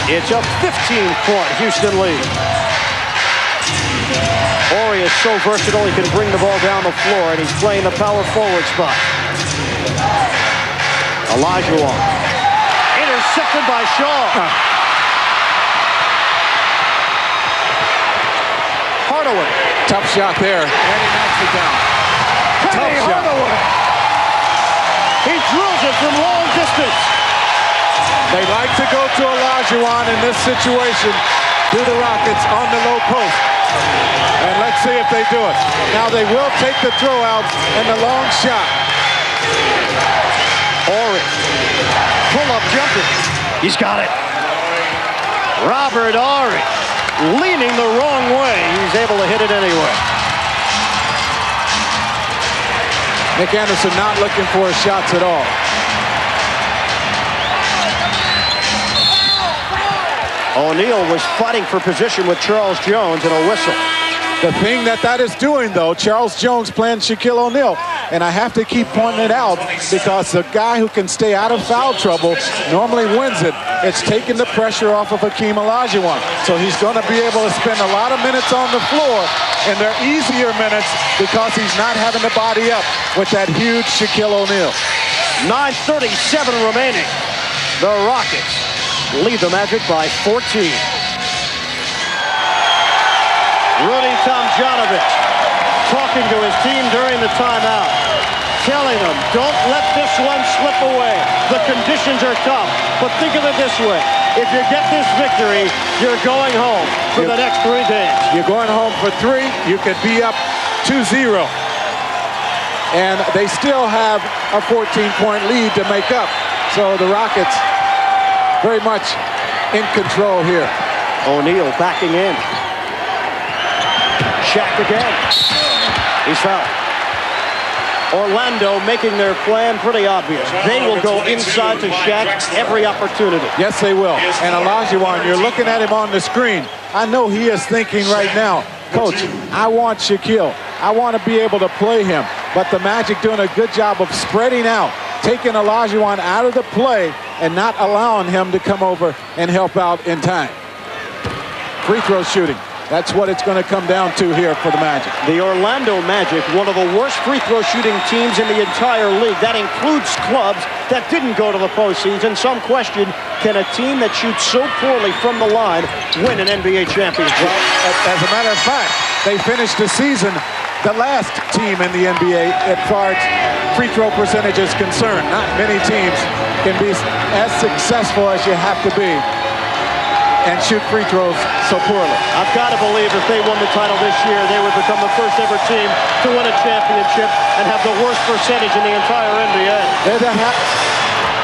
It's a 15-point Houston lead. Horry is so versatile, he can bring the ball down the floor, and he's playing the power forward spot. Olajuwon. Intercepted by Shaw. Hardaway. Tough shot there, and he knocks it down. Tough shot. Hardaway. He drills it from long distance. They like to go to Olajuwon in this situation, do the Rockets on the low post. And let's see if they do it. Now they will take the throw out and the long shot. Horry. Pull-up jumper. He's got it. Robert Horry. Leaning the wrong way. He's able to hit it anyway. Nick Anderson not looking for his shots at all. O'Neal was fighting for position with Charles Jones and a whistle. The thing that is doing, though, Charles Jones playing Shaquille O'Neal, and I have to keep pointing it out because the guy who can stay out of foul trouble normally wins it. It's taking the pressure off of Hakeem Olajuwon. So he's going to be able to spend a lot of minutes on the floor, and they're easier minutes because he's not having to body up with that huge Shaquille O'Neal. 9:37 remaining. The Rockets lead the Magic by 14. Rudy Tomjanovich talking to his team during the timeout, telling them, don't let this one slip away. The conditions are tough, but think of it this way. If you get this victory, you're going home for the next 3 days. You're going home for 3. You could be up 2-0. And they still have a 14-point lead to make up. So the Rockets very much in control here. O'Neal backing in. Shaq again. He's fouled. Orlando making their plan pretty obvious. They will go inside to Shaq every opportunity. Yes, they will. And Olajuwon, you're looking at him on the screen. I know he is thinking right now, Coach, I want Shaquille. I want to be able to play him. But the Magic doing a good job of spreading out, taking Olajuwon out of the play and not allowing him to come over and help out in time. Free throw shooting. That's what it's going to come down to here for the Magic. The Orlando Magic, one of the worst free throw shooting teams in the entire league. That includes clubs that didn't go to the postseason. Some question, can a team that shoots so poorly from the line win an NBA championship? Well, as a matter of fact, they finished the season the last team in the NBA as far as free throw percentage is concerned. Not many teams can be as successful as you have to be and shoot free throws so poorly. I've got to believe if they won the title this year, they would become the first ever team to win a championship and have the worst percentage in the entire NBA.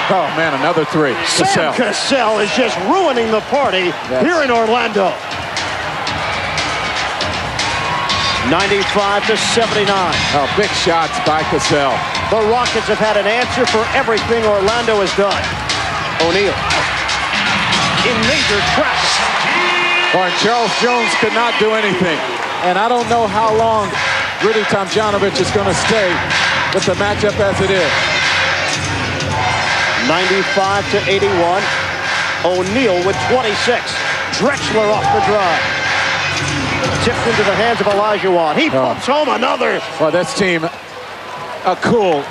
Oh, man, another three. Sam Cassell is just ruining the party here in Orlando. 95-79. Oh, big shots by Cassell. The Rockets have had an answer for everything Orlando has done. O'Neal in major traps. Well, Charles Jones could not do anything. And I don't know how long Rudy Tomjanovich is going to stay with the matchup as it is. 95-81. O'Neal with 26. Drexler off the drive. Tipped into the hands of Olajuwon. He pumps home another. Well, this team, a cool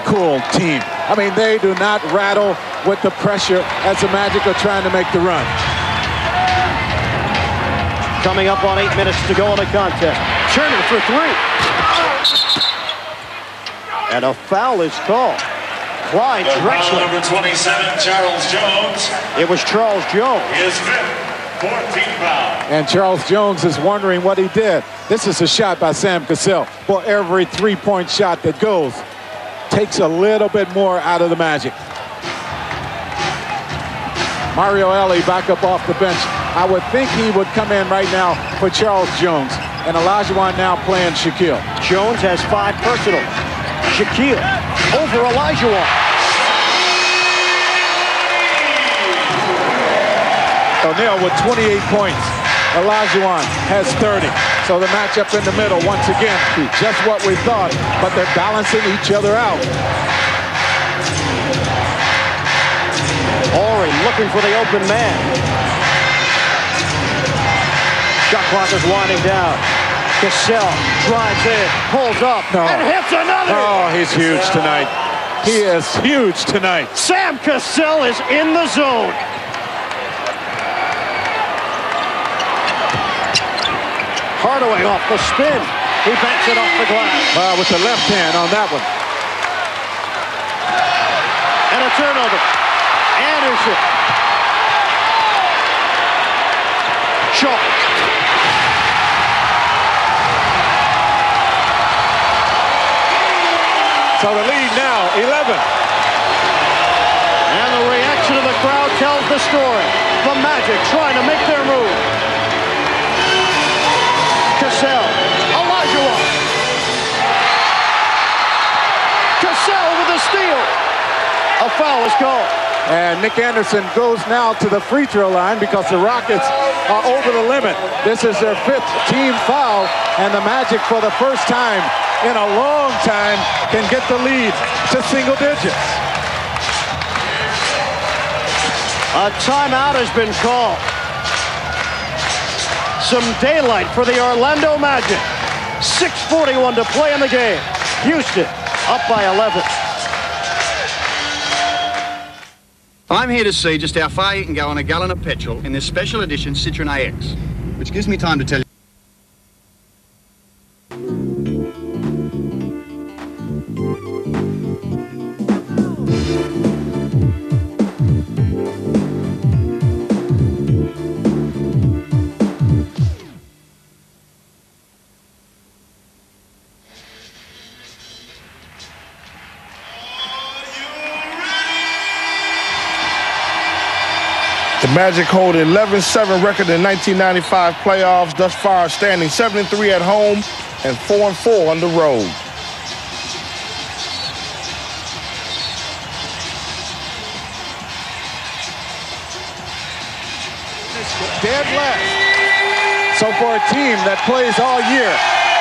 team. I mean, they do not rattle with the pressure as the Magic are trying to make the run. Coming up on 8 minutes to go in the contest. Turner for three. And a foul is called. Clyde Drexler. Number 27, Charles Jones. It was Charles Jones. His fifth, 14th foul. And Charles Jones is wondering what he did. This is a shot by Sam Cassell. Well, every three-point shot that goes takes a little bit more out of the Magic. Mario Elie back up off the bench. I would think he would come in right now for Charles Jones. And Olajuwon now playing Shaquille. Jones has 5 personal. Shaquille over Olajuwon. O'Neal with 28 points. Olajuwon has 30. So the matchup in the middle, once again, just what we thought, but they're balancing each other out. Horry looking for the open man. Shot clock is winding down. Cassell drives in, pulls up, and hits another. Oh, he's huge tonight. He is huge tonight. Sam Cassell is in the zone. Hardaway off the spin. He banks it off the glass. With the left hand on that one. And a turnover. Anderson. Shaw. So the lead now, 11. And the reaction of the crowd tells the story. The Magic trying to make their move. Cassell, Olajuwon. Cassell with a steal. A foul is called. And Nick Anderson goes now to the free throw line because the Rockets are over the limit. This is their 5th team foul, and the Magic for the first time in a long time can get the lead to single digits. A timeout has been called. Some daylight for the Orlando Magic. 6:41 to play in the game. Houston up by 11. I'm here to see just how far you can go on a gallon of petrol in this special edition Citroen AX, which gives me time to tell you. The Magic hold an 11-7 record in 1995 playoffs, thus far standing 7-3 at home and 4-4 on the road. dead last. So for a team that plays all year,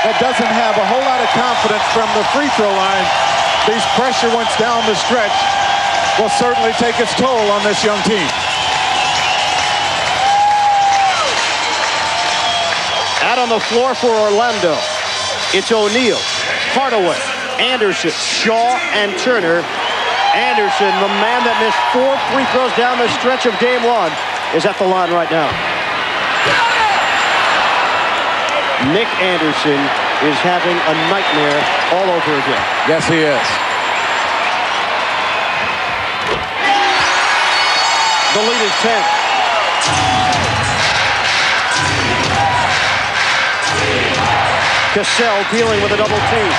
that doesn't have a whole lot of confidence from the free throw line, these pressure ones down the stretch will certainly take its toll on this young team. Out on the floor for Orlando, it's O'Neal, Hardaway, Anderson, Shaw, and Turner. Anderson, the man that missed 4 free throws down the stretch of game 1, is at the line right now. Nick Anderson is having a nightmare all over again. Yes, he is. The lead is 10. Cassell dealing with a double team.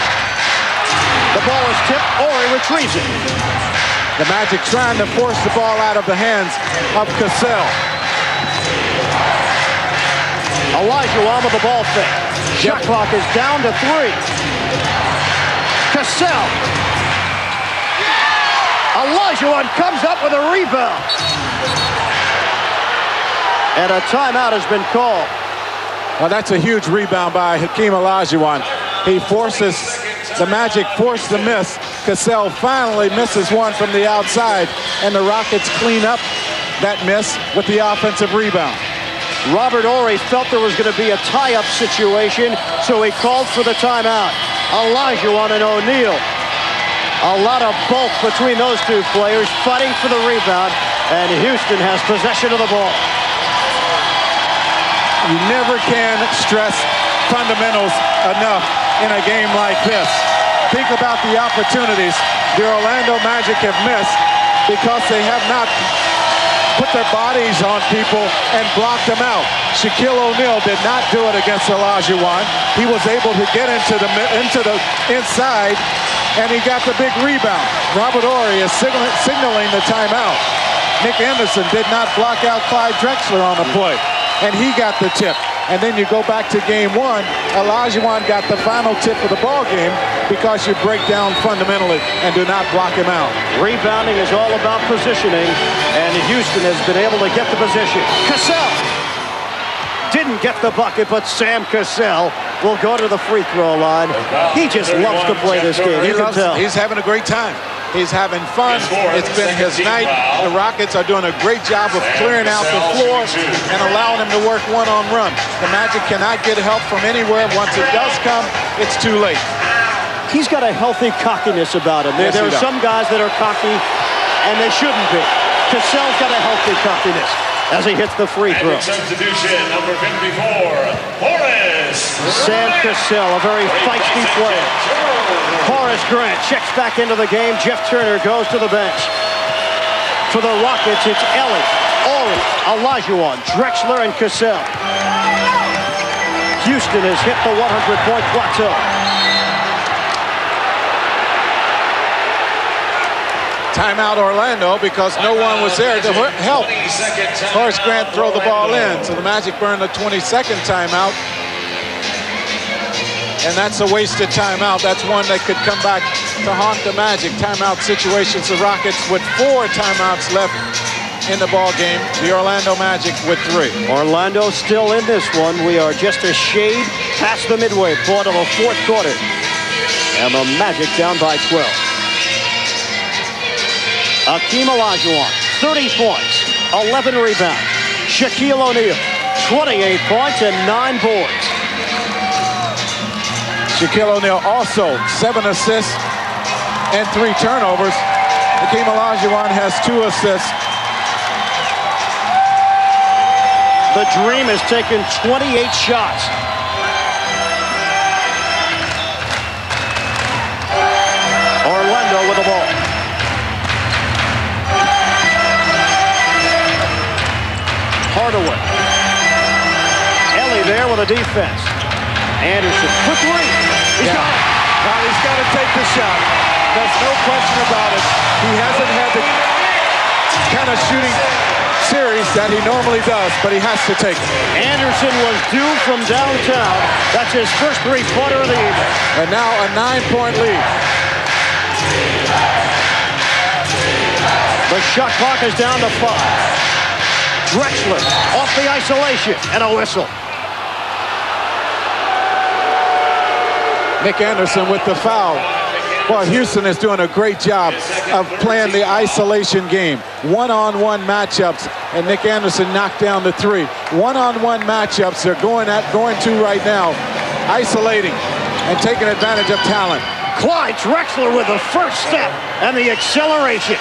The ball is tipped. Ori retrieves it. The Magic trying to force the ball out of the hands of Cassell. Olajuwon with the ball fake. Shot clock is down to 3. Cassell. Olajuwon comes up with a rebound. And a timeout has been called. Well, that's a huge rebound by Hakeem Olajuwon. He forces, the Magic force the miss. Cassell finally misses one from the outside, and the Rockets clean up that miss with the offensive rebound. Robert Horry felt there was going to be a tie-up situation, so he called for the timeout. Olajuwon and O'Neal. A lot of bulk between those two players fighting for the rebound, and Houston has possession of the ball. You never can stress fundamentals enough in a game like this. Think about the opportunities the Orlando Magic have missed because they have not put their bodies on people and blocked them out. Shaquille O'Neal did not do it against Olajuwon. He was able to get into the inside, and he got the big rebound. Robert Horry is signaling the timeout. Nick Anderson did not block out Clyde Drexler on the play, and he got the tip. And then you go back to game 1, Olajuwon got the final tip of the ball game because you break down fundamentally and do not block him out. Rebounding is all about positioning, and Houston has been able to get the position. Cassell didn't get the bucket, but Sam Cassell will go to the free throw line. He just loves to play this game. You can tell. He's having a great time. He's having fun. It's been his night. The Rockets are doing a great job of clearing out the floor and allowing him to work one-on-one. The Magic cannot get help from anywhere. Once it does come, it's too late. He's got a healthy cockiness about him. There are some guys that are cocky, and they shouldn't be. Cassell's got a healthy cockiness as he hits the free throw. Substitution, number 54, Horace Sam Cassell, a very feisty player. Horace Grant checks back into the game. Jeff Turner goes to the bench. For the Rockets, it's Ellie, Horry, Olajuwon, Drexler, and Cassell. Houston has hit the 100-point plateau. Timeout Orlando because no one was there to help Horace Grant throw the ball in. So the Magic burned a 22nd timeout. And that's a wasted timeout. That's one that could come back to haunt the Magic. Timeout situations, the Rockets with 4 timeouts left in the ball game. The Orlando Magic with 3. Orlando still in this one. We are just a shade past the midway point of the 4th quarter. And the Magic down by 12. Hakeem Olajuwon, 30 points, 11 rebounds. Shaquille O'Neal, 28 points and 9 boards. Shaquille O'Neal also 7 assists and 3 turnovers. Hakeem Olajuwon has 2 assists. The Dream has taken 28 shots. Orlando with the ball. Hardaway. Ellie there with a defense. Anderson for 3. He's got it. Well, he's got to take the shot. There's no question about it. He hasn't had the kind of shooting series that he normally does, but he has to take it. Anderson was due from downtown. That's his first 3-pointer of the evening. And now a 9-point lead. The shot clock is down to 5. Drexler off the isolation, and a whistle. Nick Anderson with the foul. Well, Houston is doing a great job of playing the isolation game. One-on-one matchups, and Nick Anderson knocked down the three. One-on-one matchups they're going to right now, isolating and taking advantage of talent. Clyde Drexler with the first step and the acceleration.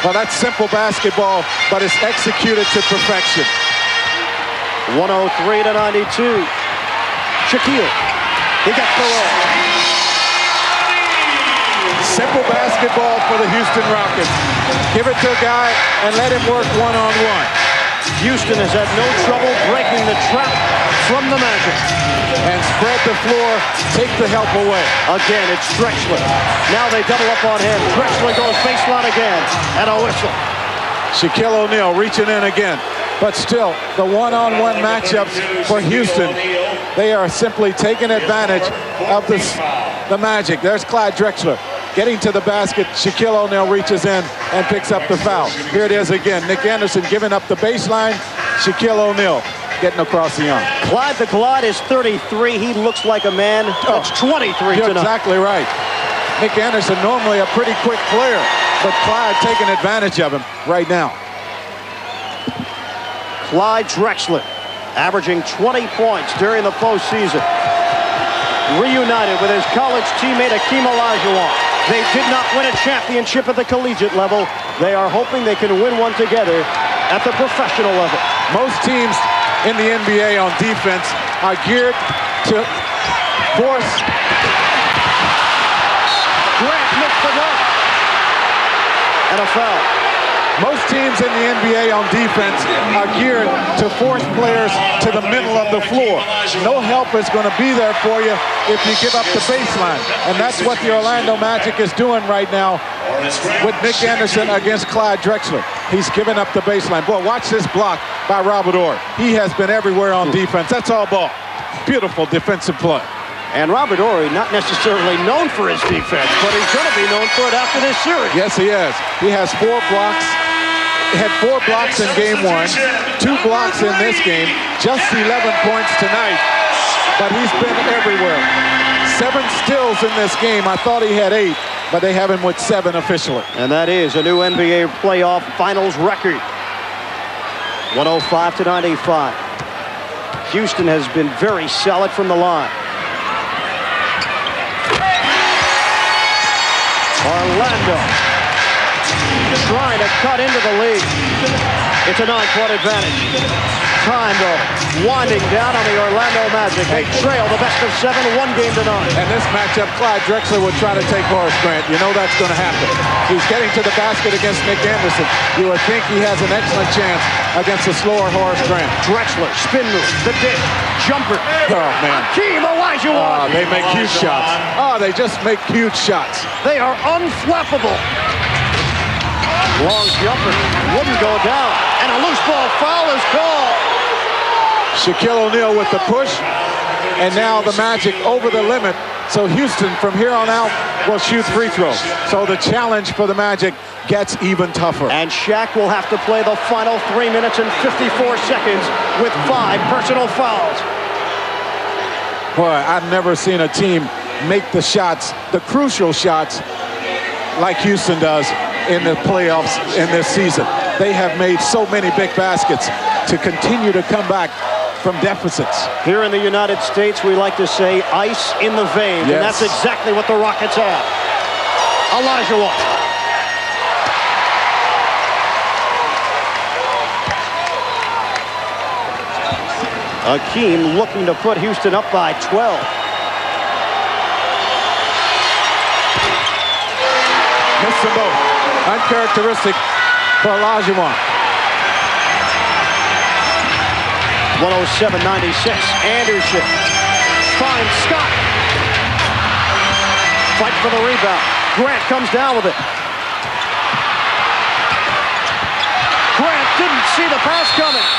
Well, that's simple basketball, but it's executed to perfection. 103-92. Shaquille. He got the roll. Simple basketball for the Houston Rockets. Give it to a guy and let him work one-on-one. Houston has had no trouble breaking the trap from the Magic. And spread the floor, take the help away. Again, it's Drexler. Now they double up on him. Drexler goes baseline again, and a whistle. Shaquille O'Neal reaching in again. But still, the one-on-one matchups for Houston, they are simply taking advantage of the Magic. There's Clyde Drexler getting to the basket. Shaquille O'Neal reaches in and picks up the foul. Here it is again. Nick Anderson giving up the baseline. Shaquille O'Neal getting across the arm. Clyde the Glide is 33. He looks like a man that's 23 You're tonight. exactly right. Nick Anderson, normally a pretty quick player, but Clyde taking advantage of him right now. Clyde Drexler averaging 20 points during the postseason. Reunited with his college teammate Akeem Olajuwon. They did not win a championship at the collegiate level. They are hoping they can win one together at the professional level. Most teams in the NBA on defense are geared to force. Grant missed the dunk. And a foul. Most teams in the NBA on defense are geared to force players to the middle of the floor. No help is going to be there for you if you give up the baseline. And that's what the Orlando Magic is doing right now with Nick Anderson against Clyde Drexler. He's giving up the baseline. Boy, watch this block by Robert Horry. He has been everywhere on defense. That's all ball. Beautiful defensive play. And Robert Horry, not necessarily known for his defense, but he's going to be known for it after this series. Yes, he is. He has 4 blocks. He had 4 blocks in game 1, 2 blocks in this game, just 11 points tonight, but he's been everywhere. 7 steals in this game. I thought he had 8, but they have him with 7 officially. And that is a new NBA playoff finals record. 105-95. Houston has been very solid from the line. Orlando trying to cut into the lead. It's a 9-point advantage. Time, though, winding down on the Orlando Magic. They trail the best of 7, 1 game to 9. And this matchup, Clyde Drexler will try to take Horace Grant. You know that's going to happen. He's getting to the basket against Nick Anderson. You would think he has an excellent chance against a slower Horace Grant. Drexler, spin move, the dish, jumper. Oh, man. Akeem Olajuwon. They make huge shots. Oh, they just make huge shots. They are unflappable. Long jumper, wouldn't go down, and a loose ball foul is called. Shaquille O'Neal with the push, and now the Magic over the limit. So Houston, from here on out, will shoot free throws. So the challenge for the Magic gets even tougher. And Shaq will have to play the final 3 minutes and 54 seconds with 5 personal fouls. Boy, I've never seen a team make the shots, the crucial shots, like Houston does in the playoffs in this season. They have made so many big baskets to continue to come back from deficits. Here in the United States, we like to say ice in the veins, yes. And that's exactly what the Rockets have. Olajuwon. Akeem looking to put Houston up by 12. Missed them both. Uncharacteristic for Olajuwon. 107-96. Anderson finds Scott. Fight for the rebound. Grant comes down with it. Grant didn't see the pass coming.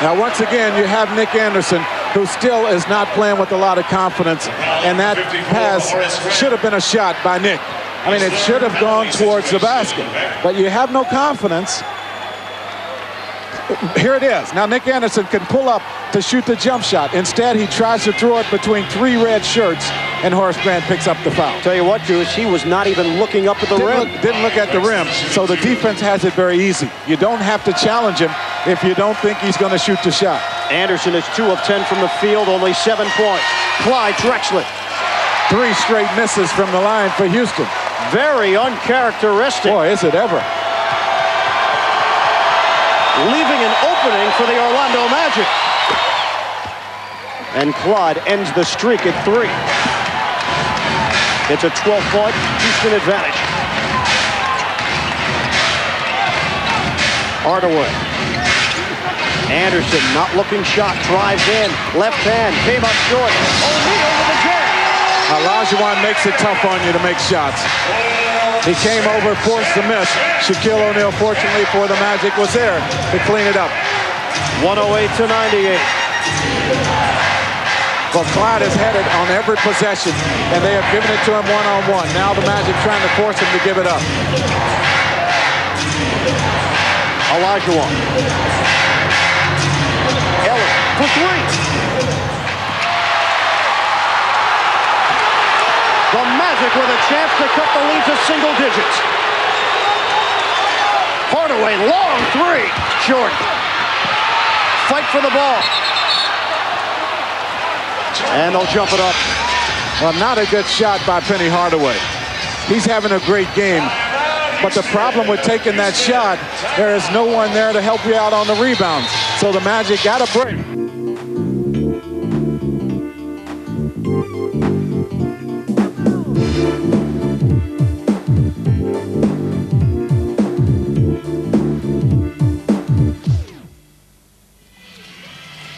Now, once again, you have Nick Anderson, who still is not playing with a lot of confidence, and that pass should have been a shot by Nick. I mean, it should have gone towards the basket, but you have no confidence. Here it is. Now Nick Anderson can pull up to shoot the jump shot. Instead, he tries to throw it between 3 red shirts, and Horace Grant picks up the foul. Tell you what, Juice, he was not even looking up at the rim. Didn't look at the rim, so the defense has it very easy. You don't have to challenge him if you don't think he's going to shoot the shot. Anderson is 2 of 10 from the field, only 7 points. Clyde Drexler. 3 straight misses from the line for Houston. Very uncharacteristic. Boy, is it ever. Leaving an opening for the Orlando Magic. And Clyde ends the streak at 3. It's a 12-point Houston advantage. Hardaway. Anderson, not looking shot, drives in, left hand, came up short. O'Neal with the jam. Olajuwon makes it tough on you to make shots. He came over, forced the miss. Shaquille O'Neal, fortunately for the Magic, was there to clean it up. 108-98. Well, Clyde has had it on every possession, and they have given it to him one-on-one. Now the Magic trying to force him to give it up. Olajuwon. Ellis for 3. The Magic with a chance to cut the lead to single digits. Hardaway, long 3. Short. Fight for the ball. And they'll jump it up. Well, not a good shot by Penny Hardaway. He's having a great game. But the problem with taking that shot, there is no one there to help you out on the rebounds. So the Magic got a break.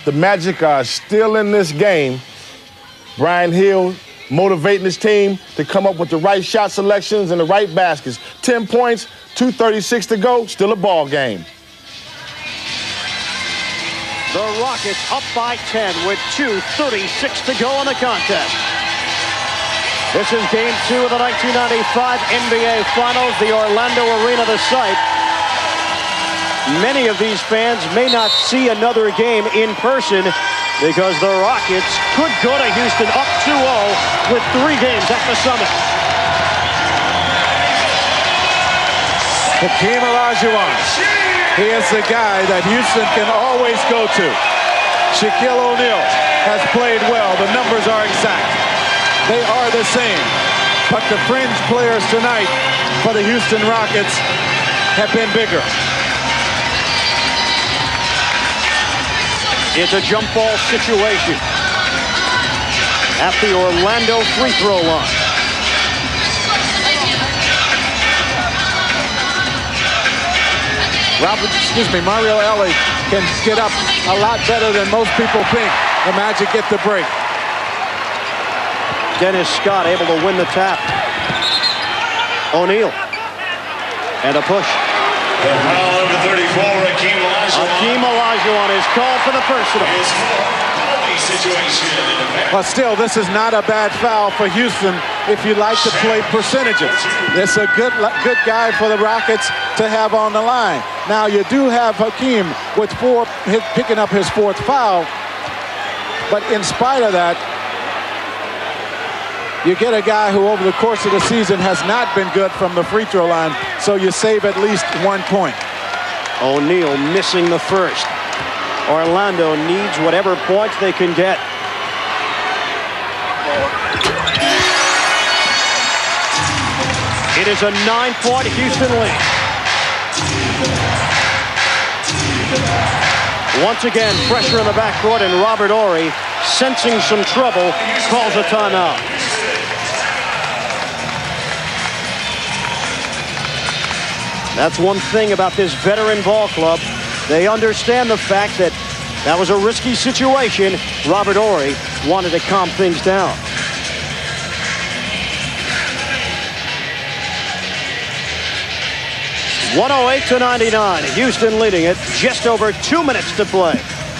The Magic are still in this game. Brian Hill motivating his team to come up with the right shot selections and the right baskets. 10 points, 2:36 to go, still a ball game. The Rockets up by 10 with 2:36 to go in the contest. This is Game 2 of the 1995 NBA Finals, the Orlando Arena, the site. Many of these fans may not see another game in person because the Rockets could go to Houston up 2-0 with 3 games at the Summit. Hakeem Olajuwon. He is the guy that Houston can always go to. Shaquille O'Neal has played well. The numbers are exact. They are the same. But the fringe players tonight for the Houston Rockets have been bigger. It's a jump ball situation at the Orlando free throw line. Mario Elie can get up a lot better than most people think. The Magic get the break. Dennis Scott able to win the tap. O'Neal. And a push. Foul number 34, Hakeem Olajuwon. Hakeem Olajuwon is called for the personal. But still, this is not a bad foul for Houston if you like to play percentages. It's a good guy for the Rockets to have on the line. Now, you do have Hakeem with picking up his 4th foul. But in spite of that, you get a guy who over the course of the season has not been good from the free throw line, so you save at least 1 point. O'Neal missing the first. Orlando needs whatever points they can get. It is a 9-point Houston lead. Once again, pressure in the backcourt, and Robert Horry, sensing some trouble, calls a timeout. That's one thing about this veteran ball club. They understand the fact that that was a risky situation. Robert Horry wanted to calm things down. (108-99). Houston leading it. Just over 2 minutes to play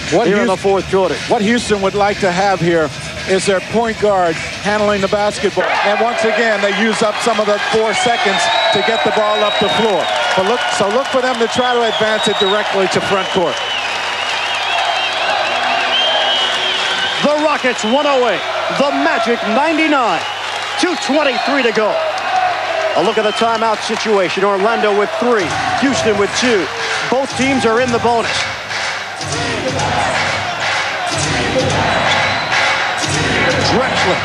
here in the 4th quarter. What Houston would like to have here is their point guard handling the basketball. And once again, they use up some of the 4 seconds to get the ball up the floor. So look for them to try to advance it directly to front court. The Rockets 108, the Magic 99. 2:23 to go. A look at the timeout situation. Orlando with 3, Houston with 2. Both teams are in the bonus. Drexler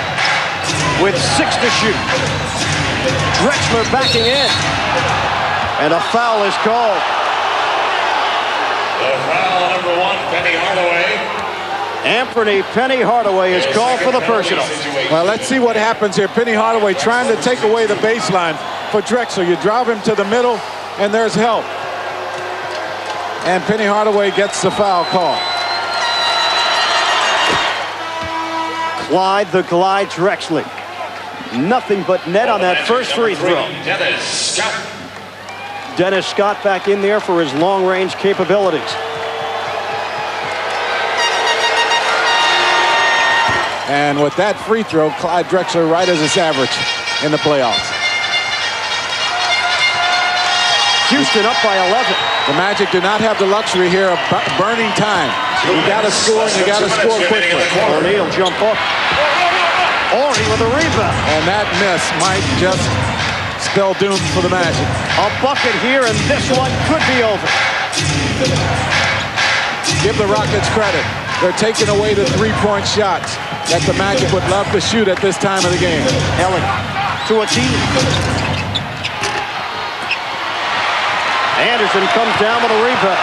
with 6 to shoot. Drexler backing in. And a foul is called. The foul, number 1, Penny Hardaway. Anthony Penny Hardaway is called for the personal. Well, let's see what happens here. Penny Hardaway trying to take away the baseline for Drexler. You drive him to the middle, and there's help. And Penny Hardaway gets the foul call. Clyde the Glide Drexler. Nothing but net on that first free throw. Dennis Scott. Dennis Scott back in there for his long-range capabilities. And with that free throw, Clyde Drexler right as his average in the playoffs. Houston up by 11. The Magic do not have the luxury here of burning time. You got to score, and you got to score quickly. O'Neal jump up. Horry with a rebound. And that miss might just spell doom for the Magic. A bucket here, and this one could be over. Give the Rockets credit. They're taking away the three-point shots that the Magic would love to shoot at this time of the game. Elliott to a team. Anderson comes down with a rebound.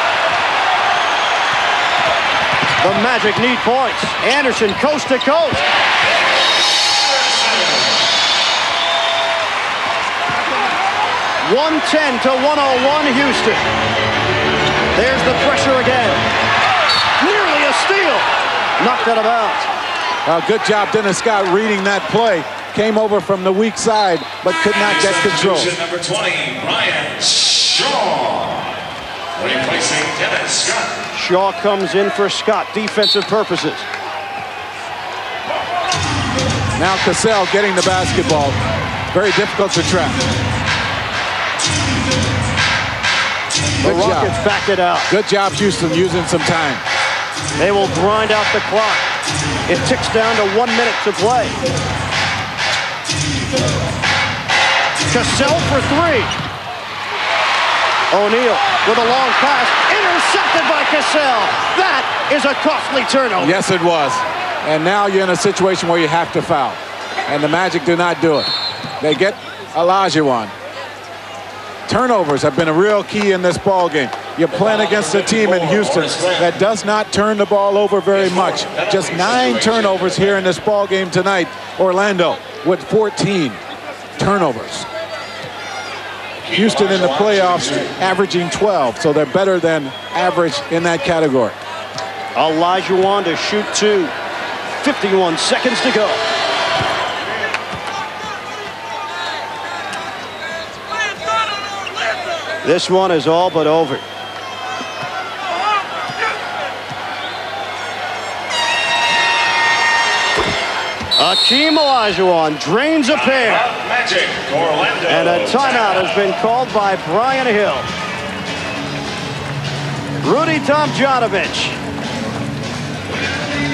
The Magic need points. Anderson coast to coast. .110 to 101 Houston. There's the pressure again. Nearly a steal. Knocked out of bounds. Good job, Dennis Scott, reading that play. Came over from the weak side, but could not get control. Number 20, Brian Shaw. Replacing Dennis Scott. Shaw comes in for Scott, defensive purposes. Now Cassell getting the basketball. Very difficult to trap. The Rockets back it out. Good job, Houston, using some time. They will grind out the clock. It ticks down to 1 minute to play. Cassell for 3. O'Neal with a long pass. Intercepted by Cassell. That is a costly turnover. Yes, it was. And now you're in a situation where you have to foul. And the Magic do not do it. They get Olajuwon. Turnovers have been a real key in this ball game. You're playing against a team in Houston that does not turn the ball over very much. Just 9 turnovers here in this ball game tonight. Orlando with 14 turnovers. Houston in the playoffs averaging 12, so they're better than average in that category. Olajuwon to shoot 2. 51 seconds to go. This one is all but over. Hakeem Olajuwon drains a pair. Magic, Orlando. And a timeout has been called by Brian Hill. Rudy Tomjanovich.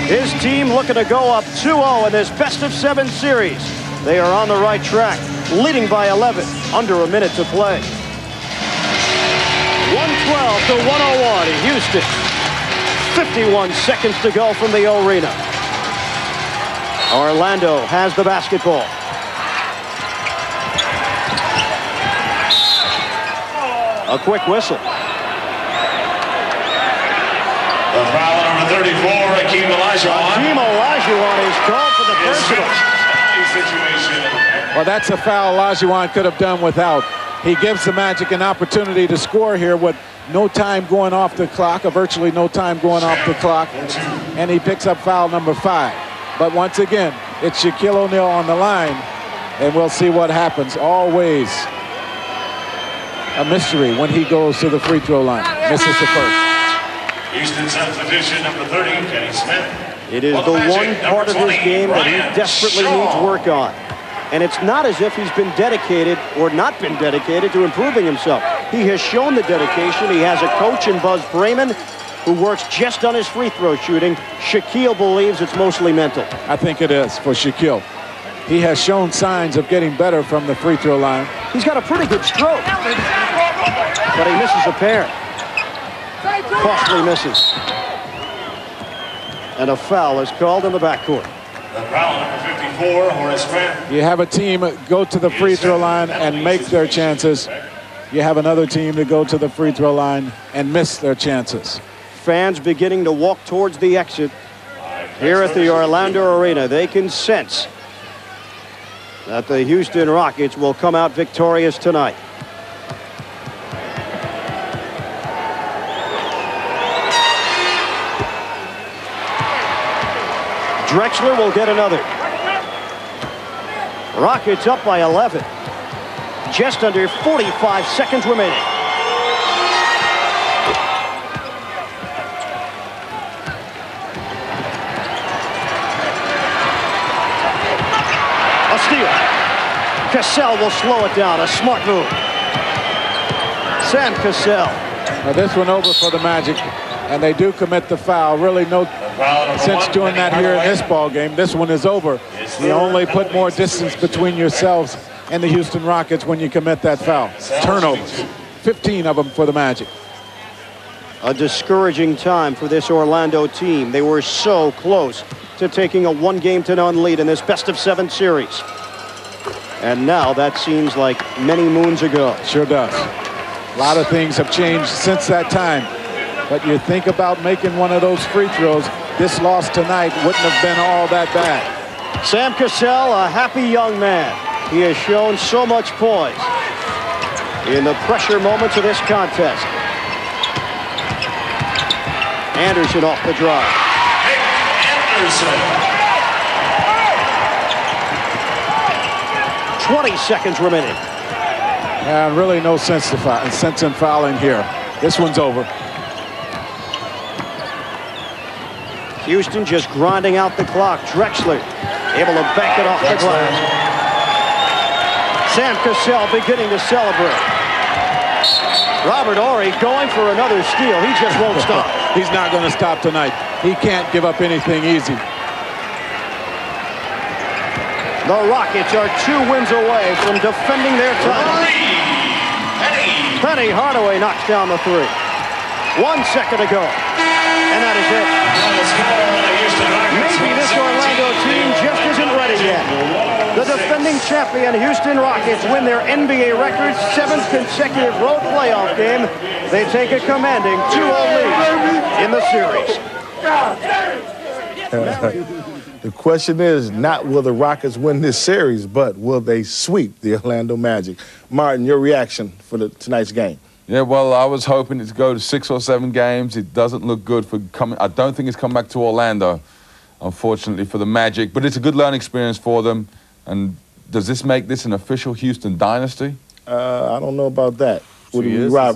His team looking to go up 2-0 in this best-of-7 series. They are on the right track, leading by 11, under a minute to play. 112 to 101 in Houston. 51 seconds to go from the arena. Orlando has the basketball. A quick whistle. The foul on number 34, Hakeem Olajuwon. Hakeem Olajuwon is called for the personal. Well, that's a foul Olajuwon could have done without. He gives the Magic an opportunity to score here with no time going off the clock, or virtually no time going off the clock, and he picks up foul number 5. But once again, it's Shaquille O'Neal on the line, and we'll see what happens. Always a mystery when he goes to the free throw line. Misses the first. Houston substitution number 30, Kenny Smith. It is the one part of his game that he desperately needs work on. And it's not as if he's been dedicated or not been dedicated to improving himself. He has shown the dedication. He has a coach in Buzz Brayman who works just on his free throw shooting. Shaquille believes it's mostly mental. I think it is for Shaquille. He has shown signs of getting better from the free throw line. He's got a pretty good stroke, but he misses a pair. Costly misses. And a foul is called in the backcourt. The foul, number 54, Horace Grant. You have a team go to the free throw line and make their chances. You have another team to go to the free throw line and miss their chances. Fans beginning to walk towards the exit here at the Orlando Arena. They can sense that the Houston Rockets will come out victorious tonight. Drexler will get another. Rockets up by 11. Just under 45 seconds remaining. A steal. Cassell will slow it down. A smart move. Sam Cassell. Now this one over for the Magic, and they do commit the foul. Really no sense doing that here in this ball game. This one is over. You only put more distance between yourselves and the Houston Rockets when you commit that foul. Turnovers, 15 of them for the Magic. A discouraging time for this Orlando team. They were so close to taking a 1-game-to-none lead in this best-of-7 series. And now that seems like many moons ago. Sure does. A lot of things have changed since that time. But you think about making one of those free throws, this loss tonight wouldn't have been all that bad. Sam Cassell, a happy young man. He has shown so much poise in the pressure moments of this contest. Anderson off the drive. Anderson. 20 seconds remaining. And really no sense in fouling here. This one's over. Houston just grinding out the clock. Drexler able to bank it off the glass. Sam Cassell beginning to celebrate. Robert Horry going for another steal. He just won't stop. He's not going to stop tonight. He can't give up anything easy. The Rockets are 2 wins away from defending their title. Penny Hardaway knocks down the 3. 1 second to go. And that is it. Maybe this Orlando team just isn't ready yet. The defending champion Houston Rockets win their NBA record 7th consecutive road playoff game. They take a commanding 2-0 lead in the series. The question is not will the Rockets win this series, but will they sweep the Orlando Magic? Martin, your reaction for tonight's game? Yeah, well, I was hoping it to go to 6 or 7 games. It doesn't look good for coming. I don't think it's come back to Orlando, unfortunately, for the Magic. But it's a good learning experience for them. And does this make this an official Houston dynasty? I don't know about that. 2 years? Yeah.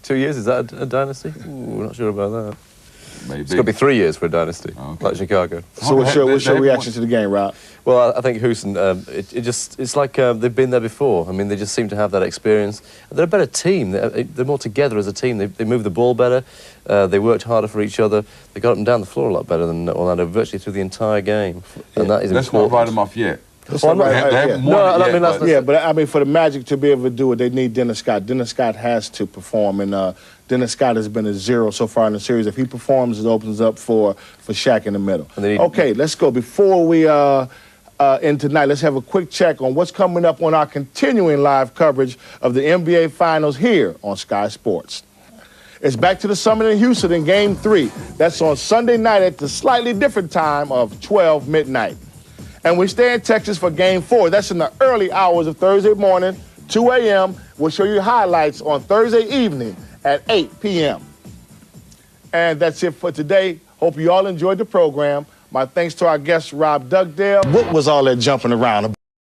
2 years, is that a dynasty? Ooh, not sure about that. Maybe. It's got to be 3 years for a dynasty, like Chicago. So what's your reaction to the game, Rob? Well, I think Houston, it's like they've been there before. I mean, they just seem to have that experience. They're a better team. They're more together as a team. They move the ball better. They worked harder for each other. They got up and down the floor a lot better than Orlando virtually through the entire game. And that is Let's important. not write them off yet. But I mean, for the Magic to be able to do it, they need Dennis Scott. Dennis Scott has to perform, and Dennis Scott has been a 0 so far in the series. If he performs, it opens up for Shaq in the middle. Okay, let's go. Before we end tonight, let's have a quick check on what's coming up on our continuing live coverage of the NBA Finals here on Sky Sports. It's back to the Summit in Houston in Game 3. That's on Sunday night at the slightly different time of 12 midnight. And we stay in Texas for Game 4. That's in the early hours of Thursday morning, 2 a.m. We'll show you highlights on Thursday evening at 8 p.m. And that's it for today. Hope you all enjoyed the program. My thanks to our guest, Rob Dugdale. What was all that jumping around about?